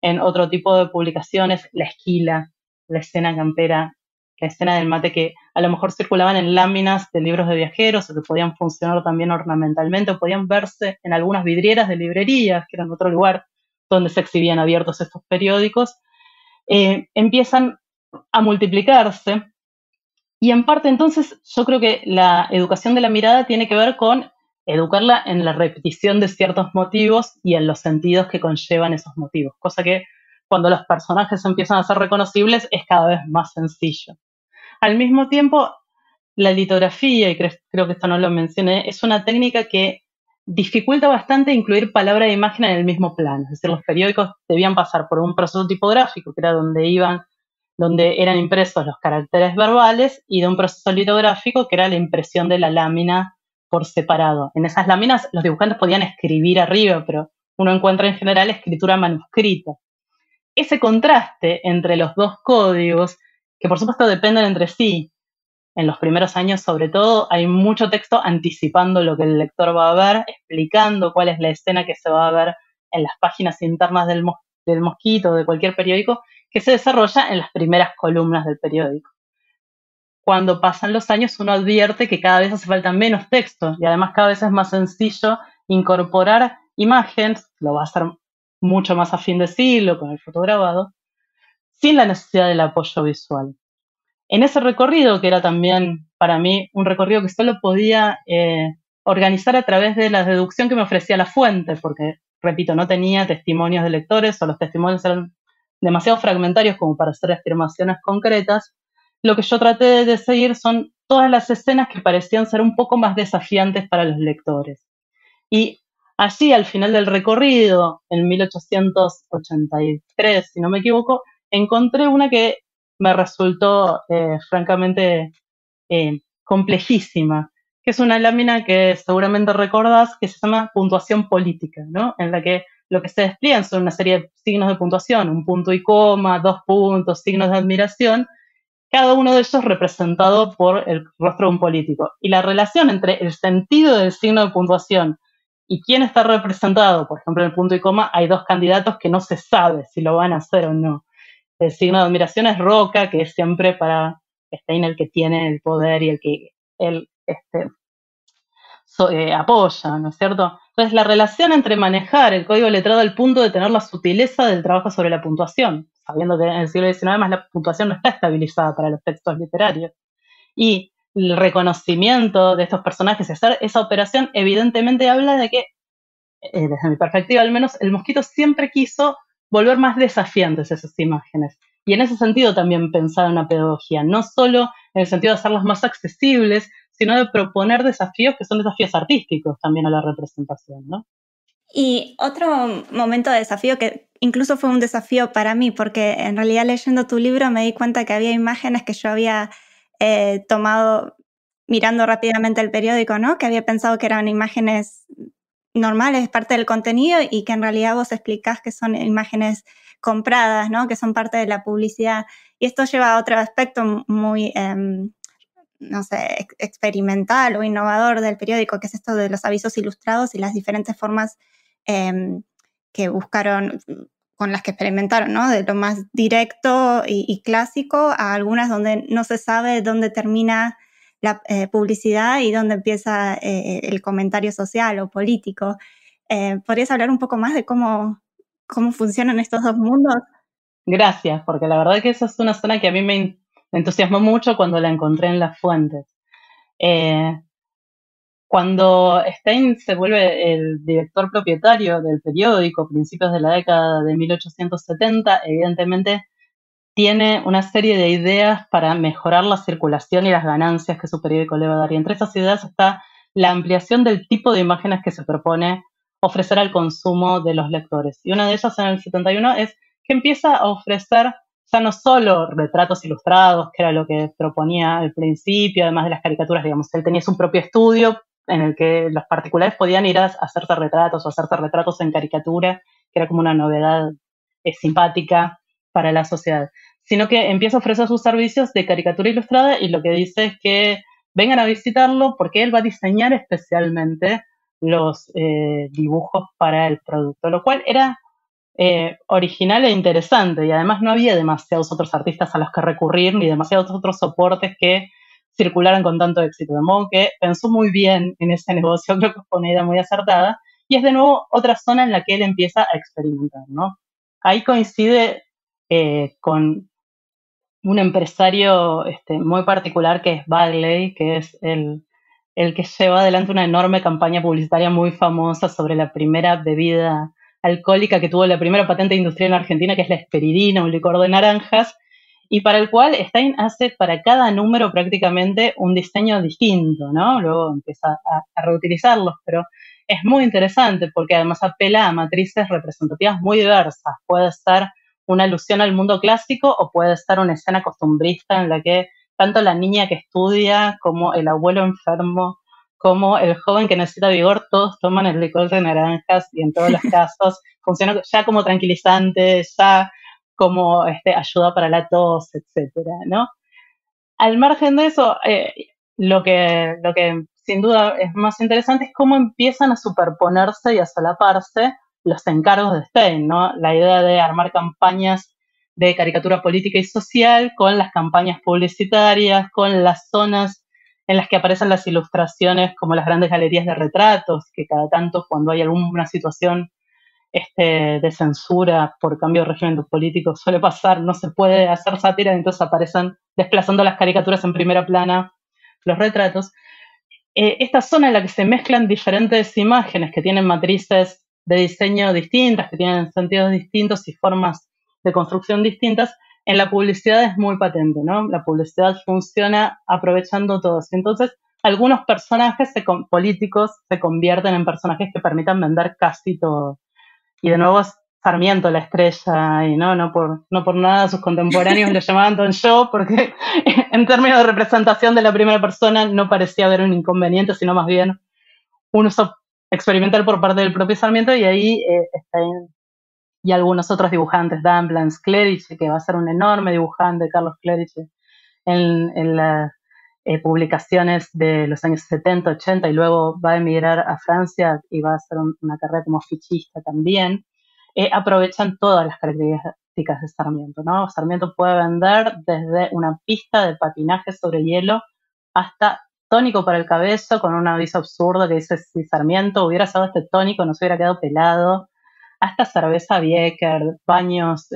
C: en otro tipo de publicaciones, la esquila, la escena campera, la escena del mate, que a lo mejor circulaban en láminas de libros de viajeros o que podían funcionar también ornamentalmente o podían verse en algunas vidrieras de librerías, que eran otro lugar donde se exhibían abiertos estos periódicos, empiezan a multiplicarse. Y en parte entonces yo creo que la educación de la mirada tiene que ver con educarla en la repetición de ciertos motivos y en los sentidos que conllevan esos motivos, cosa que cuando los personajes empiezan a ser reconocibles es cada vez más sencillo. Al mismo tiempo, la litografía, y creo que esto no lo mencioné, es una técnica que dificulta bastante incluir palabra e imagen en el mismo plano. Es decir, los periódicos debían pasar por un proceso tipográfico, que era donde eran impresos los caracteres verbales, y de un proceso litográfico, que era la impresión de la lámina por separado. En esas láminas los dibujantes podían escribir arriba, pero uno encuentra en general escritura manuscrita. Ese contraste entre los dos códigos, que por supuesto dependen entre sí, en los primeros años sobre todo, hay mucho texto anticipando lo que el lector va a ver, explicando cuál es la escena que se va a ver en las páginas internas del Mosquito o de cualquier periódico, que se desarrolla en las primeras columnas del periódico. Cuando pasan los años uno advierte que cada vez hace falta menos texto y además cada vez es más sencillo incorporar imágenes, lo va a hacer mucho más a fin de siglo, con el fotograbado, sin la necesidad del apoyo visual. En ese recorrido, que era también para mí un recorrido que solo podía organizar a través de la deducción que me ofrecía la fuente, porque, repito, no tenía testimonios de lectores o los testimonios eran demasiado fragmentarios como para hacer afirmaciones concretas, lo que yo traté de seguir son todas las escenas que parecían ser un poco más desafiantes para los lectores. Y así, al final del recorrido, en 1883, si no me equivoco, encontré una que me resultó francamente complejísima, que es una lámina que seguramente recordás, que se llama puntuación política, ¿no? En la que lo que se despliegan son una serie de signos de puntuación, un punto y coma, 2 puntos, signos de admiración, cada uno de ellos representado por el rostro de un político. Y la relación entre el sentido del signo de puntuación y quién está representado, por ejemplo, en el punto y coma, hay dos candidatos que no se sabe si lo van a hacer o no. El signo de admiración es Roca, que es siempre para Stein el que tiene el poder y el que él apoya, ¿no es cierto? Entonces, la relación entre manejar el código letrado al punto de tener la sutileza del trabajo sobre la puntuación, sabiendo que en el siglo XIX más la puntuación no está estabilizada para los textos literarios, y el reconocimiento de estos personajes y hacer esa operación, evidentemente habla de que, desde mi perspectiva al menos, el Mosquito siempre quiso volver más desafiantes esas imágenes. Y en ese sentido también pensaba en una pedagogía, no solo en el sentido de hacerlas más accesibles, sino de proponer desafíos que son desafíos artísticos también a la representación, ¿no?
B: Y otro momento de desafío que incluso fue un desafío para mí, porque en realidad leyendo tu libro me di cuenta que había imágenes que yo había tomado mirando rápidamente el periódico, ¿no? Que había pensado que eran imágenes normales, parte del contenido, y que en realidad vos explicás que son imágenes compradas, ¿no? Que son parte de la publicidad. Y esto lleva a otro aspecto muy, no sé, experimental o innovador del periódico, que es esto de los avisos ilustrados y las diferentes formas que buscaron, con las que experimentaron, ¿no? De lo más directo y clásico a algunas donde no se sabe dónde termina la publicidad y dónde empieza el comentario social o político. ¿Podrías hablar un poco más de cómo funcionan estos dos mundos?
C: Gracias, porque la verdad que esa es una zona que a mí me entusiasmó mucho cuando la encontré en las fuentes. Cuando Stein se vuelve el director propietario del periódico a principios de la década de 1870, evidentemente tiene una serie de ideas para mejorar la circulación y las ganancias que su periódico le va a dar. Y entre esas ideas está la ampliación del tipo de imágenes que se propone ofrecer al consumo de los lectores. Y una de ellas en el 71 es que empieza a ofrecer ya no solo retratos ilustrados, que era lo que proponía al principio, además de las caricaturas, digamos, él tenía su propio estudio en el que los particulares podían ir a hacerse retratos o hacerse retratos en caricatura, que era como una novedad simpática para la sociedad, sino que empieza a ofrecer sus servicios de caricatura ilustrada y lo que dice es que vengan a visitarlo porque él va a diseñar especialmente los dibujos para el producto, lo cual era original e interesante y además no había demasiados otros artistas a los que recurrir ni demasiados otros soportes que circularan con tanto éxito, de modo que pensó muy bien en ese negocio, creo que fue una idea muy acertada y es de nuevo otra zona en la que él empieza a experimentar, ¿no? Ahí coincide con un empresario muy particular que es Bagley, que es el que lleva adelante una enorme campaña publicitaria muy famosa sobre la primera bebida alcohólica que tuvo la primera patente industrial en Argentina, que es la Esperidina, un licor de naranjas, y para el cual Stein hace para cada número prácticamente un diseño distinto, ¿no? Luego empieza a reutilizarlos, pero es muy interesante porque además apela a matrices representativas muy diversas. Puede ser una alusión al mundo clásico o puede ser una escena costumbrista en la que tanto la niña que estudia como el abuelo enfermo como el joven que necesita vigor, todos toman el licor de naranjas y en todos los casos funciona ya como tranquilizante, ya como ayuda para la tos, etcétera, ¿no? Al margen de eso, lo que sin duda es más interesante es cómo empiezan a superponerse y a solaparse los encargos de Stein, ¿no? La idea de armar campañas de caricatura política y social con las campañas publicitarias, con las zonas en las que aparecen las ilustraciones como las grandes galerías de retratos, que cada tanto cuando hay alguna situación de censura por cambio de régimen político suele pasar, no se puede hacer sátira, entonces aparecen desplazando las caricaturas en primera plana, los retratos. Esta zona en la que se mezclan diferentes imágenes que tienen matrices de diseño distintas, que tienen sentidos distintos y formas de construcción distintas, en la publicidad es muy patente, ¿no? La publicidad funciona aprovechando todo eso. Entonces, algunos personajes políticos se convierten en personajes que permitan vender casi todo. Y de nuevo Sarmiento la estrella, y no por nada sus contemporáneos lo llamaban Don Joe, porque en términos de representación de la primera persona no parecía haber un inconveniente, sino más bien un uso experimental por parte del propio Sarmiento, y ahí y algunos otros dibujantes, Dan Blanche Cleriche, que va a ser un enorme dibujante, Carlos Cleriche, en las publicaciones de los años 70, 80, y luego va a emigrar a Francia y va a hacer una carrera como fichista también, aprovechan todas las características de Sarmiento, ¿no? Sarmiento puede vender desde una pista de patinaje sobre hielo hasta tónico para el cabello, con un aviso absurdo que dice: si Sarmiento hubiera usado este tónico no se hubiera quedado pelado, hasta cerveza Bieker, baños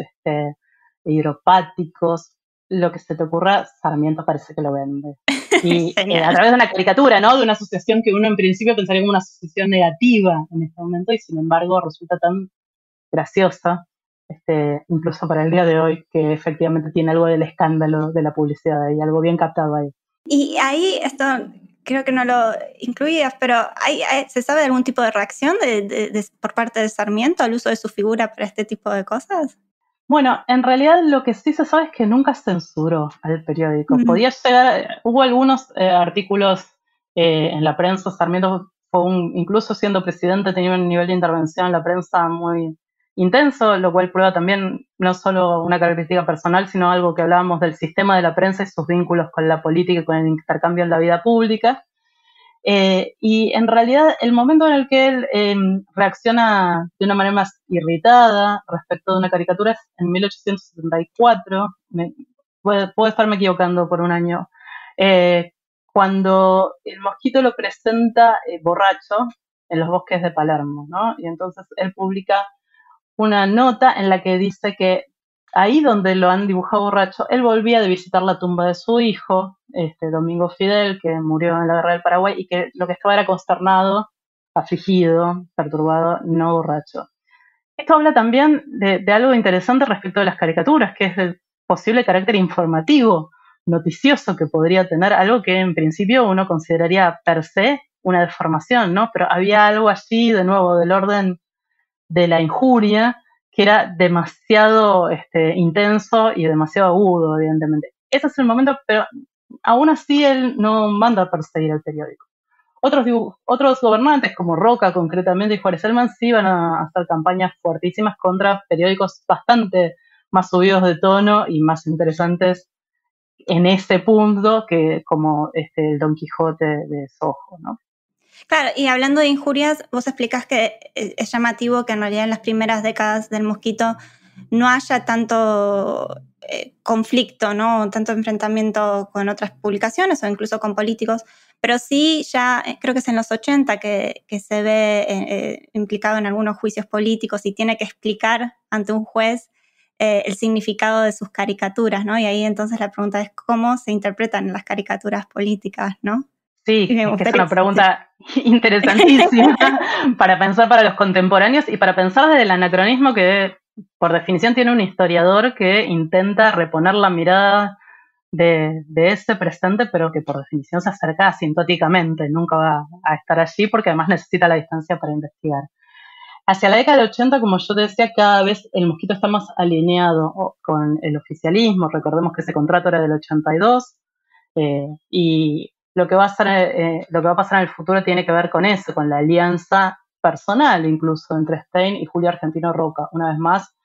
C: hidropáticos, lo que se te ocurra, Sarmiento parece que lo vende. Y a través de una caricatura, ¿no? De una asociación que uno en principio pensaría como una asociación negativa en este momento, y sin embargo resulta tan graciosa, incluso para el día de hoy, que efectivamente tiene algo del escándalo de la publicidad ahí, algo bien captado ahí.
B: Y ahí, esto creo que no lo incluías, pero ¿se sabe de algún tipo de reacción por parte de Sarmiento al uso de su figura para este tipo de cosas?
C: Bueno, en realidad lo que sí se sabe es que nunca censuró al periódico. Podía llegar, hubo algunos artículos en la prensa. Sarmiento incluso siendo presidente, tenía un nivel de intervención en la prensa muy intenso, lo cual prueba también no solo una característica personal, sino algo que hablábamos del sistema de la prensa y sus vínculos con la política y con el intercambio en la vida pública. Y en realidad el momento en el que él reacciona de una manera más irritada respecto de una caricatura es en 1874, puedo estarme equivocando por un año, cuando el Mosquito lo presenta borracho en los bosques de Palermo, ¿no? Y entonces él publica una nota en la que dice que ahí donde lo han dibujado borracho, él volvía de visitar la tumba de su hijo, Domingo Fidel, que murió en la Guerra del Paraguay, y que lo que estaba era consternado, afligido, perturbado, no borracho. Esto habla también de algo interesante respecto de las caricaturas, que es el posible carácter informativo, noticioso que podría tener, algo que en principio uno consideraría per se una deformación, ¿no? Pero había algo allí, de nuevo, del orden de la injuria, que era demasiado intenso y demasiado agudo, evidentemente. Ese es el momento, pero aún así él no manda a perseguir el periódico. Otros gobernantes, como Roca concretamente y Juárez Selman, sí iban a hacer campañas fuertísimas contra periódicos bastante más subidos de tono y más interesantes en ese punto que como el Don Quijote de Sojo, ¿no?
B: Claro, y hablando de injurias, vos explicás que es llamativo que en realidad en las primeras décadas del Mosquito no haya tanto conflicto, ¿no? Tanto enfrentamiento con otras publicaciones o incluso con políticos, pero sí ya creo que es en los 80 que se ve implicado en algunos juicios políticos y tiene que explicar ante un juez el significado de sus caricaturas, ¿no? Y ahí entonces la pregunta es cómo se interpretan las caricaturas políticas, ¿no?
C: Sí, que es una pregunta interesantísima para pensar para los contemporáneos y para pensar desde el anacronismo que, por definición, tiene un historiador que intenta reponer la mirada de ese presente, pero que por definición se acerca asintóticamente, nunca va a estar allí porque además necesita la distancia para investigar. Hacia la década del 80, como yo te decía, cada vez el Mosquito está más alineado con el oficialismo. Recordemos que ese contrato era del 82 y lo que va a pasar en el futuro tiene que ver con eso, con la alianza personal incluso entre Stein y Julio Argentino Roca. Una vez más,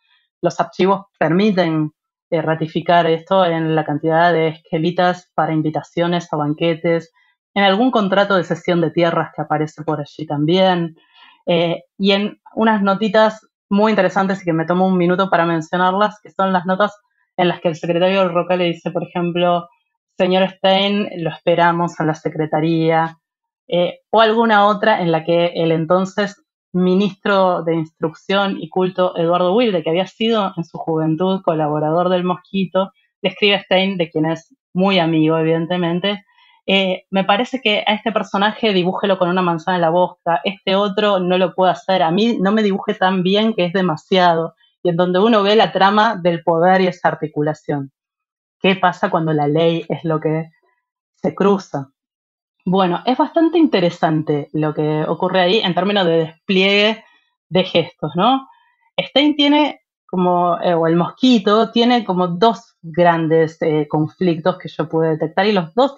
C: los archivos permiten ratificar esto en la cantidad de esquelitas para invitaciones a banquetes, en algún contrato de cesión de tierras que aparece por allí también, y en unas notitas muy interesantes y que me tomo un minuto para mencionarlas, que son las notas en las que el secretario Roca le dice, por ejemplo: señor Stein, lo esperamos en la secretaría, o alguna otra en la que el entonces ministro de Instrucción y Culto Eduardo Wilde, que había sido en su juventud colaborador del Mosquito, le escribe a Stein, de quien es muy amigo, evidentemente. Me parece que a este personaje dibújelo con una manzana en la boca, este otro no lo puedo hacer, a mí no me dibuje tan bien que es demasiado, y en donde uno ve la trama del poder y esa articulación. ¿Qué pasa cuando la ley es lo que se cruza? Bueno, es bastante interesante lo que ocurre ahí en términos de despliegue de gestos, ¿no? Stein tiene o el Mosquito tiene como dos grandes conflictos que yo pude detectar y los dos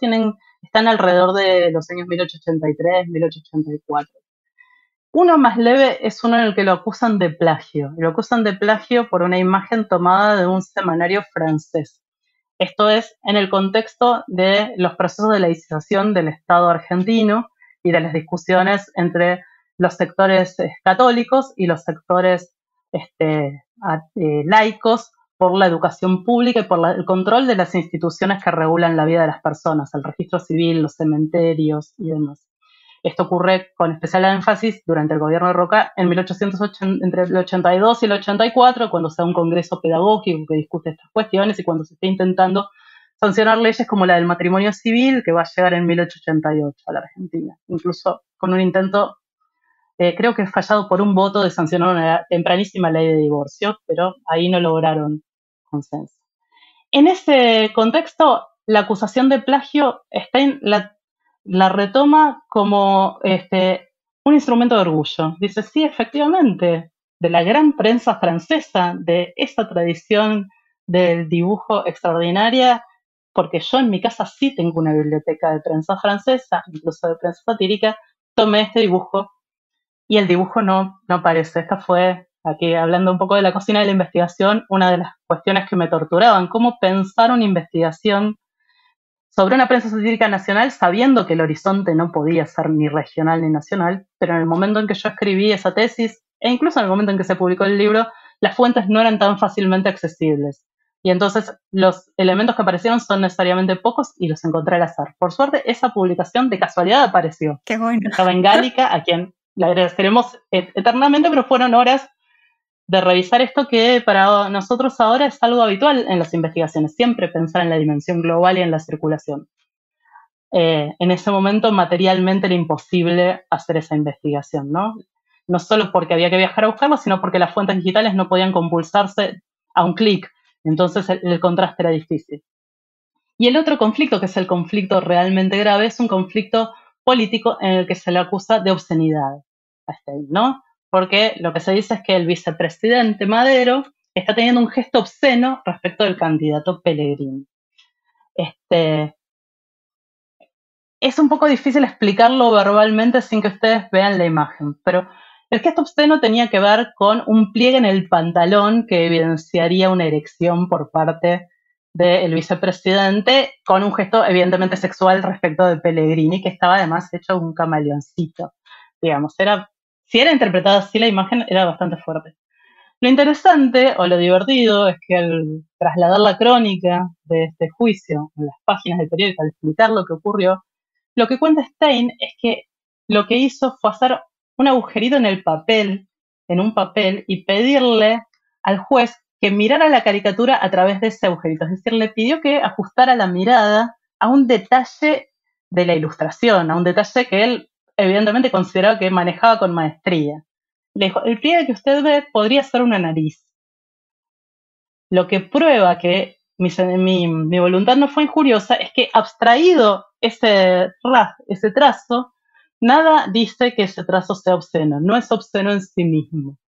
C: están alrededor de los años 1883, 1884. Uno más leve es uno en el que lo acusan de plagio. Lo acusan de plagio por una imagen tomada de un semanario francés. Esto es en el contexto de los procesos de laicización del Estado argentino y de las discusiones entre los sectores católicos y los sectores laicos por la educación pública y por el control de las instituciones que regulan la vida de las personas, el registro civil, los cementerios y demás. Esto ocurre con especial énfasis durante el gobierno de Roca en 1880, entre el 82 y el 84, cuando se da un congreso pedagógico que discute estas cuestiones y cuando se está intentando sancionar leyes como la del matrimonio civil, que va a llegar en 1888 a la Argentina. Incluso con un intento, creo que fallado por un voto de sancionar una tempranísima ley de divorcio, pero ahí no lograron consenso. En ese contexto, la acusación de plagio está en la retoma como un instrumento de orgullo. Dice, sí, efectivamente, de la gran prensa francesa, de esa tradición del dibujo extraordinaria, porque yo en mi casa sí tengo una biblioteca de prensa francesa, incluso de prensa satírica, tomé este dibujo y el dibujo no aparece. Esta fue, aquí hablando un poco de la cocina de la investigación, una de las cuestiones que me torturaban, cómo pensar una investigación sobre una prensa satírica nacional sabiendo que el horizonte no podía ser ni regional ni nacional, pero en el momento en que yo escribí esa tesis, e incluso en el momento en que se publicó el libro, las fuentes no eran tan fácilmente accesibles. Y entonces los elementos que aparecieron son necesariamente pocos y los encontré al azar. Por suerte, esa publicación de casualidad apareció.
B: Qué bueno.
C: Estaba en Gálica, a quien le agradeceremos eternamente, pero fueron horas de revisar esto que para nosotros ahora es algo habitual en las investigaciones, siempre pensar en la dimensión global y en la circulación. En ese momento materialmente era imposible hacer esa investigación, ¿no? No solo porque había que viajar a buscarlo, sino porque las fuentes digitales no podían compulsarse a un clic, entonces el contraste era difícil. Y el otro conflicto, que es el conflicto realmente grave, es un conflicto político en el que se le acusa de obscenidad a Stein, ¿no? Porque lo que se dice es que el vicepresidente Madero está teniendo un gesto obsceno respecto del candidato Pellegrini. Es un poco difícil explicarlo verbalmente sin que ustedes vean la imagen, pero el gesto obsceno tenía que ver con un pliegue en el pantalón que evidenciaría una erección por parte del vicepresidente, con un gesto evidentemente sexual respecto de Pellegrini, que estaba además hecho un camaleoncito. Digamos, si era interpretada así la imagen, era bastante fuerte. Lo interesante o lo divertido es que al trasladar la crónica de este juicio en las páginas del periódico, al explicar lo que ocurrió, lo que cuenta Stein es que lo que hizo fue hacer un agujerito en un papel, y pedirle al juez que mirara la caricatura a través de ese agujerito. Es decir, le pidió que ajustara la mirada a un detalle de la ilustración, a un detalle que él evidentemente consideraba que manejaba con maestría. Le dijo, el pliegue que usted ve podría ser una nariz. Lo que prueba que mi voluntad no fue injuriosa es que abstraído ese trazo, nada dice que ese trazo sea obsceno, no es obsceno en sí mismo.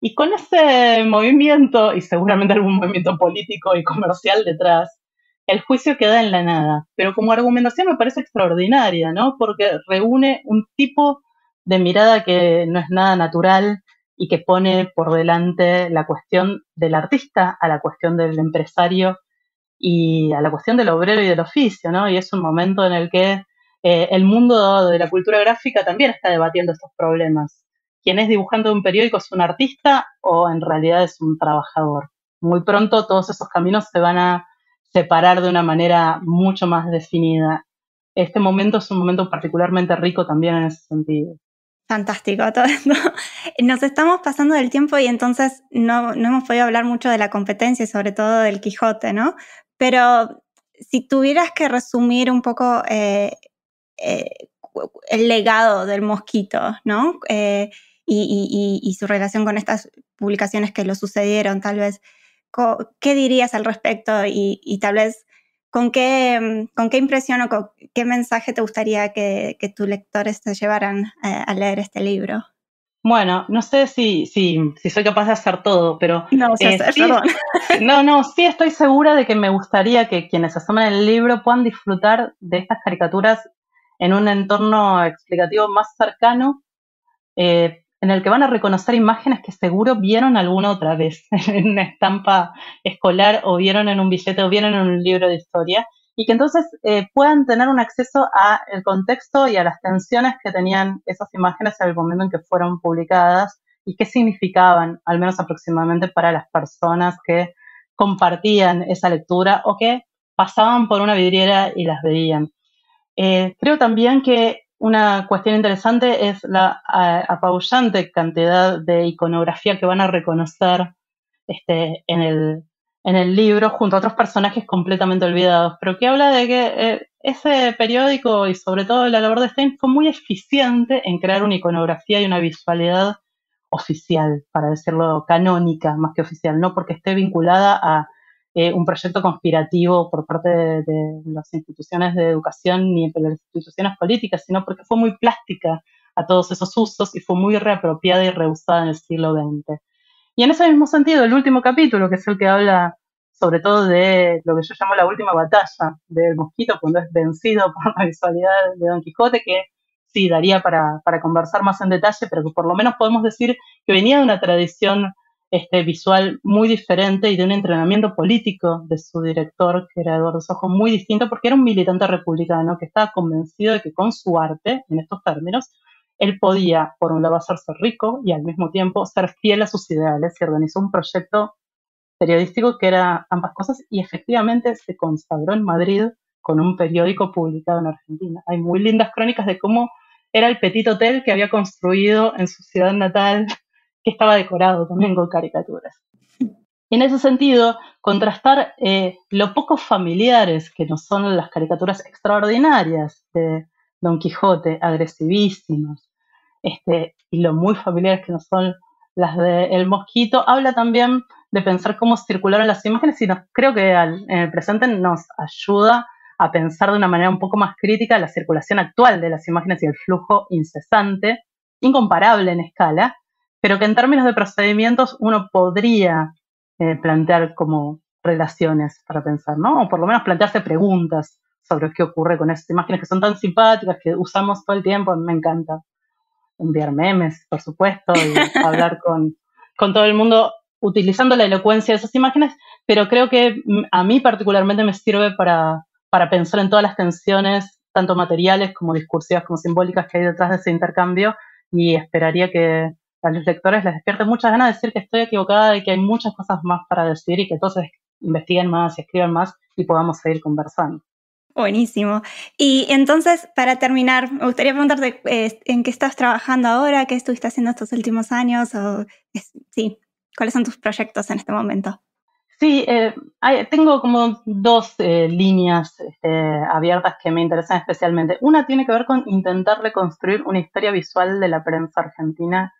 C: Y con ese movimiento, y seguramente algún movimiento político y comercial detrás, el juicio queda en la nada. Pero como argumentación me parece extraordinaria, ¿no? Porque reúne un tipo de mirada que no es nada natural y que pone por delante la cuestión del artista a la cuestión del empresario y a la cuestión del obrero y del oficio, ¿no? Y es un momento en el que el mundo de la cultura gráfica también está debatiendo estos problemas. ¿Quién es dibujante de un periódico es un artista o en realidad es un trabajador? Muy pronto todos esos caminos se van a separar de una manera mucho más definida. Este momento es un momento particularmente rico también en ese sentido.
B: Fantástico todo esto. Nos estamos pasando del tiempo y entonces no hemos podido hablar mucho de la competencia y sobre todo del Quijote, ¿no? Pero si tuvieras que resumir un poco el legado del Mosquito, ¿no? Y su relación con estas publicaciones que lo sucedieron, tal vez, ¿qué dirías al respecto? Y tal vez, ¿con qué impresión o con qué mensaje te gustaría que tus lectores te llevaran a leer este libro?
C: Bueno, no sé si soy capaz de hacer todo, pero
B: No sé hacer,
C: sí,
B: perdón.
C: sí estoy segura de que me gustaría que quienes asomen el libro puedan disfrutar de estas caricaturas en un entorno explicativo más cercano, en el que van a reconocer imágenes que seguro vieron alguna otra vez en una estampa escolar o vieron en un billete o vieron en un libro de historia, y que entonces puedan tener un acceso al contexto y a las tensiones que tenían esas imágenes en el momento en que fueron publicadas y qué significaban, al menos aproximadamente, para las personas que compartían esa lectura o que pasaban por una vidriera y las veían. Creo también que una cuestión interesante es la apabullante cantidad de iconografía que van a reconocer en el libro, junto a otros personajes completamente olvidados, pero que habla de que ese periódico y sobre todo la labor de Stein fue muy eficiente en crear una iconografía y una visualidad oficial, para decirlo canónica más que oficial, no porque esté vinculada a un proyecto conspirativo por parte de las instituciones de educación ni de las instituciones políticas, sino porque fue muy plástica a todos esos usos y fue muy reapropiada y reusada en el siglo XX. Y en ese mismo sentido, el último capítulo, que es el que habla sobre todo de lo que yo llamo la última batalla del Mosquito, cuando es vencido por la visualidad de Don Quijote, que sí daría para conversar más en detalle, pero que por lo menos podemos decir que venía de una tradición visual muy diferente y de un entrenamiento político de su director, que era Eduardo Sojo, muy distinto, porque era un militante republicano que estaba convencido de que con su arte, en estos términos, él podía, por un lado, hacerse rico y al mismo tiempo ser fiel a sus ideales, y organizó un proyecto periodístico que era ambas cosas, y efectivamente se consagró en Madrid con un periódico publicado en Argentina. Hay muy lindas crónicas de cómo era el petit hotel que había construido en su ciudad natal, que estaba decorado también con caricaturas. Y en ese sentido, contrastar lo poco familiares que nos son las caricaturas extraordinarias de Don Quijote, agresivísimas, y lo muy familiares que nos son las de El Mosquito, habla también de pensar cómo circularon las imágenes y creo que en el presente nos ayuda a pensar de una manera un poco más crítica la circulación actual de las imágenes y el flujo incesante, incomparable en escala, pero que en términos de procedimientos uno podría plantear como relaciones para pensar, ¿no? O por lo menos plantearse preguntas sobre qué ocurre con esas imágenes que son tan simpáticas, que usamos todo el tiempo. Me encanta enviar memes, por supuesto, y hablar con todo el mundo utilizando la elocuencia de esas imágenes, pero creo que a mí particularmente me sirve para pensar en todas las tensiones, tanto materiales como discursivas como simbólicas, que hay detrás de ese intercambio, y esperaría que a los lectores les despierte muchas ganas de decir que estoy equivocada y que hay muchas cosas más para decir y que entonces investiguen más y escriban más y podamos seguir conversando.
B: Buenísimo. Y entonces, para terminar, me gustaría preguntarte en qué estás trabajando ahora, qué estuviste haciendo estos últimos años, sí, cuáles son tus proyectos en este momento.
C: Sí, tengo como dos líneas abiertas que me interesan especialmente. Una tiene que ver con intentar reconstruir una historia visual de la prensa argentina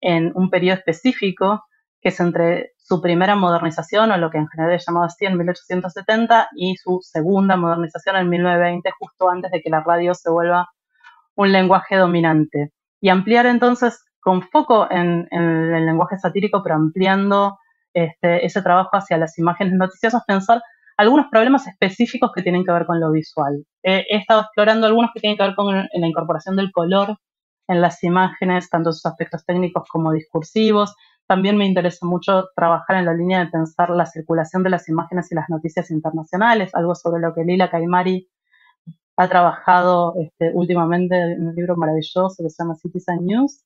C: en un periodo específico, que es entre su primera modernización, o lo que en general es llamado así, en 1870, y su segunda modernización en 1920, justo antes de que la radio se vuelva un lenguaje dominante. Y ampliar entonces, con foco en el lenguaje satírico, pero ampliando ese trabajo hacia las imágenes noticiosas, pensar algunos problemas específicos que tienen que ver con lo visual. He estado explorando algunos que tienen que ver con la incorporación del color en las imágenes, tanto sus aspectos técnicos como discursivos. También me interesa mucho trabajar en la línea de pensar la circulación de las imágenes y las noticias internacionales, algo sobre lo que Lila Caimari ha trabajado últimamente en un libro maravilloso que se llama Citizen News.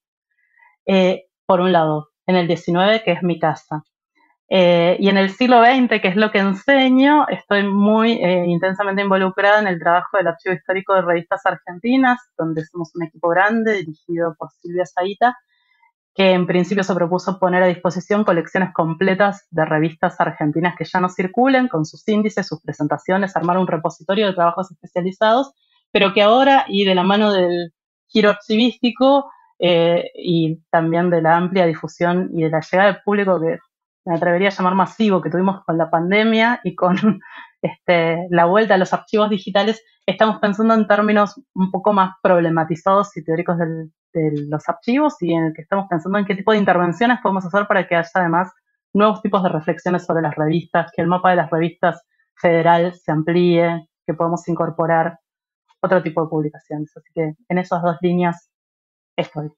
C: Por un lado, en el 19, que es mi casa. Y en el siglo XX, que es lo que enseño, estoy muy intensamente involucrada en el trabajo del Archivo Histórico de Revistas Argentinas, donde somos un equipo grande dirigido por Silvia Zaita, que en principio se propuso poner a disposición colecciones completas de revistas argentinas que ya no circulen, con sus índices, sus presentaciones, armar un repositorio de trabajos especializados, pero que ahora, y de la mano del giro archivístico y también de la amplia difusión y de la llegada del público que me atrevería a llamar masivo que tuvimos con la pandemia y con la vuelta a los archivos digitales, estamos pensando en términos un poco más problematizados y teóricos de los archivos, y en el que estamos pensando en qué tipo de intervenciones podemos hacer para que haya además nuevos tipos de reflexiones sobre las revistas, que el mapa de las revistas federal se amplíe, que podamos incorporar otro tipo de publicaciones. Así que en esas dos líneas estoy.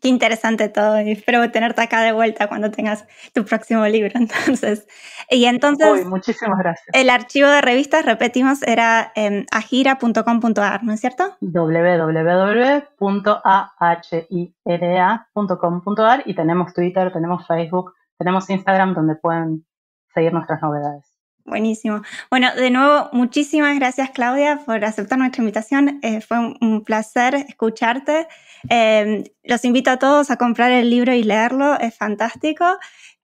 B: Qué interesante todo, y espero tenerte acá de vuelta cuando tengas tu próximo libro. Entonces,
C: Uy, muchísimas gracias.
B: El archivo de revistas, repetimos, era agira.com.ar, ¿no es cierto?
C: www.ahira.com.ar, y tenemos Twitter, tenemos Facebook, tenemos Instagram, donde pueden seguir nuestras novedades.
B: Buenísimo. Bueno, de nuevo, muchísimas gracias, Claudia, por aceptar nuestra invitación. Fue un placer escucharte. Los invito a todos a comprar el libro y leerlo, es fantástico.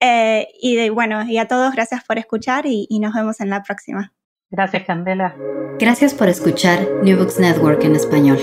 B: Y a todos, gracias por escuchar y nos vemos en la próxima.
C: Gracias, Candela.
A: Gracias por escuchar New Books Network en español.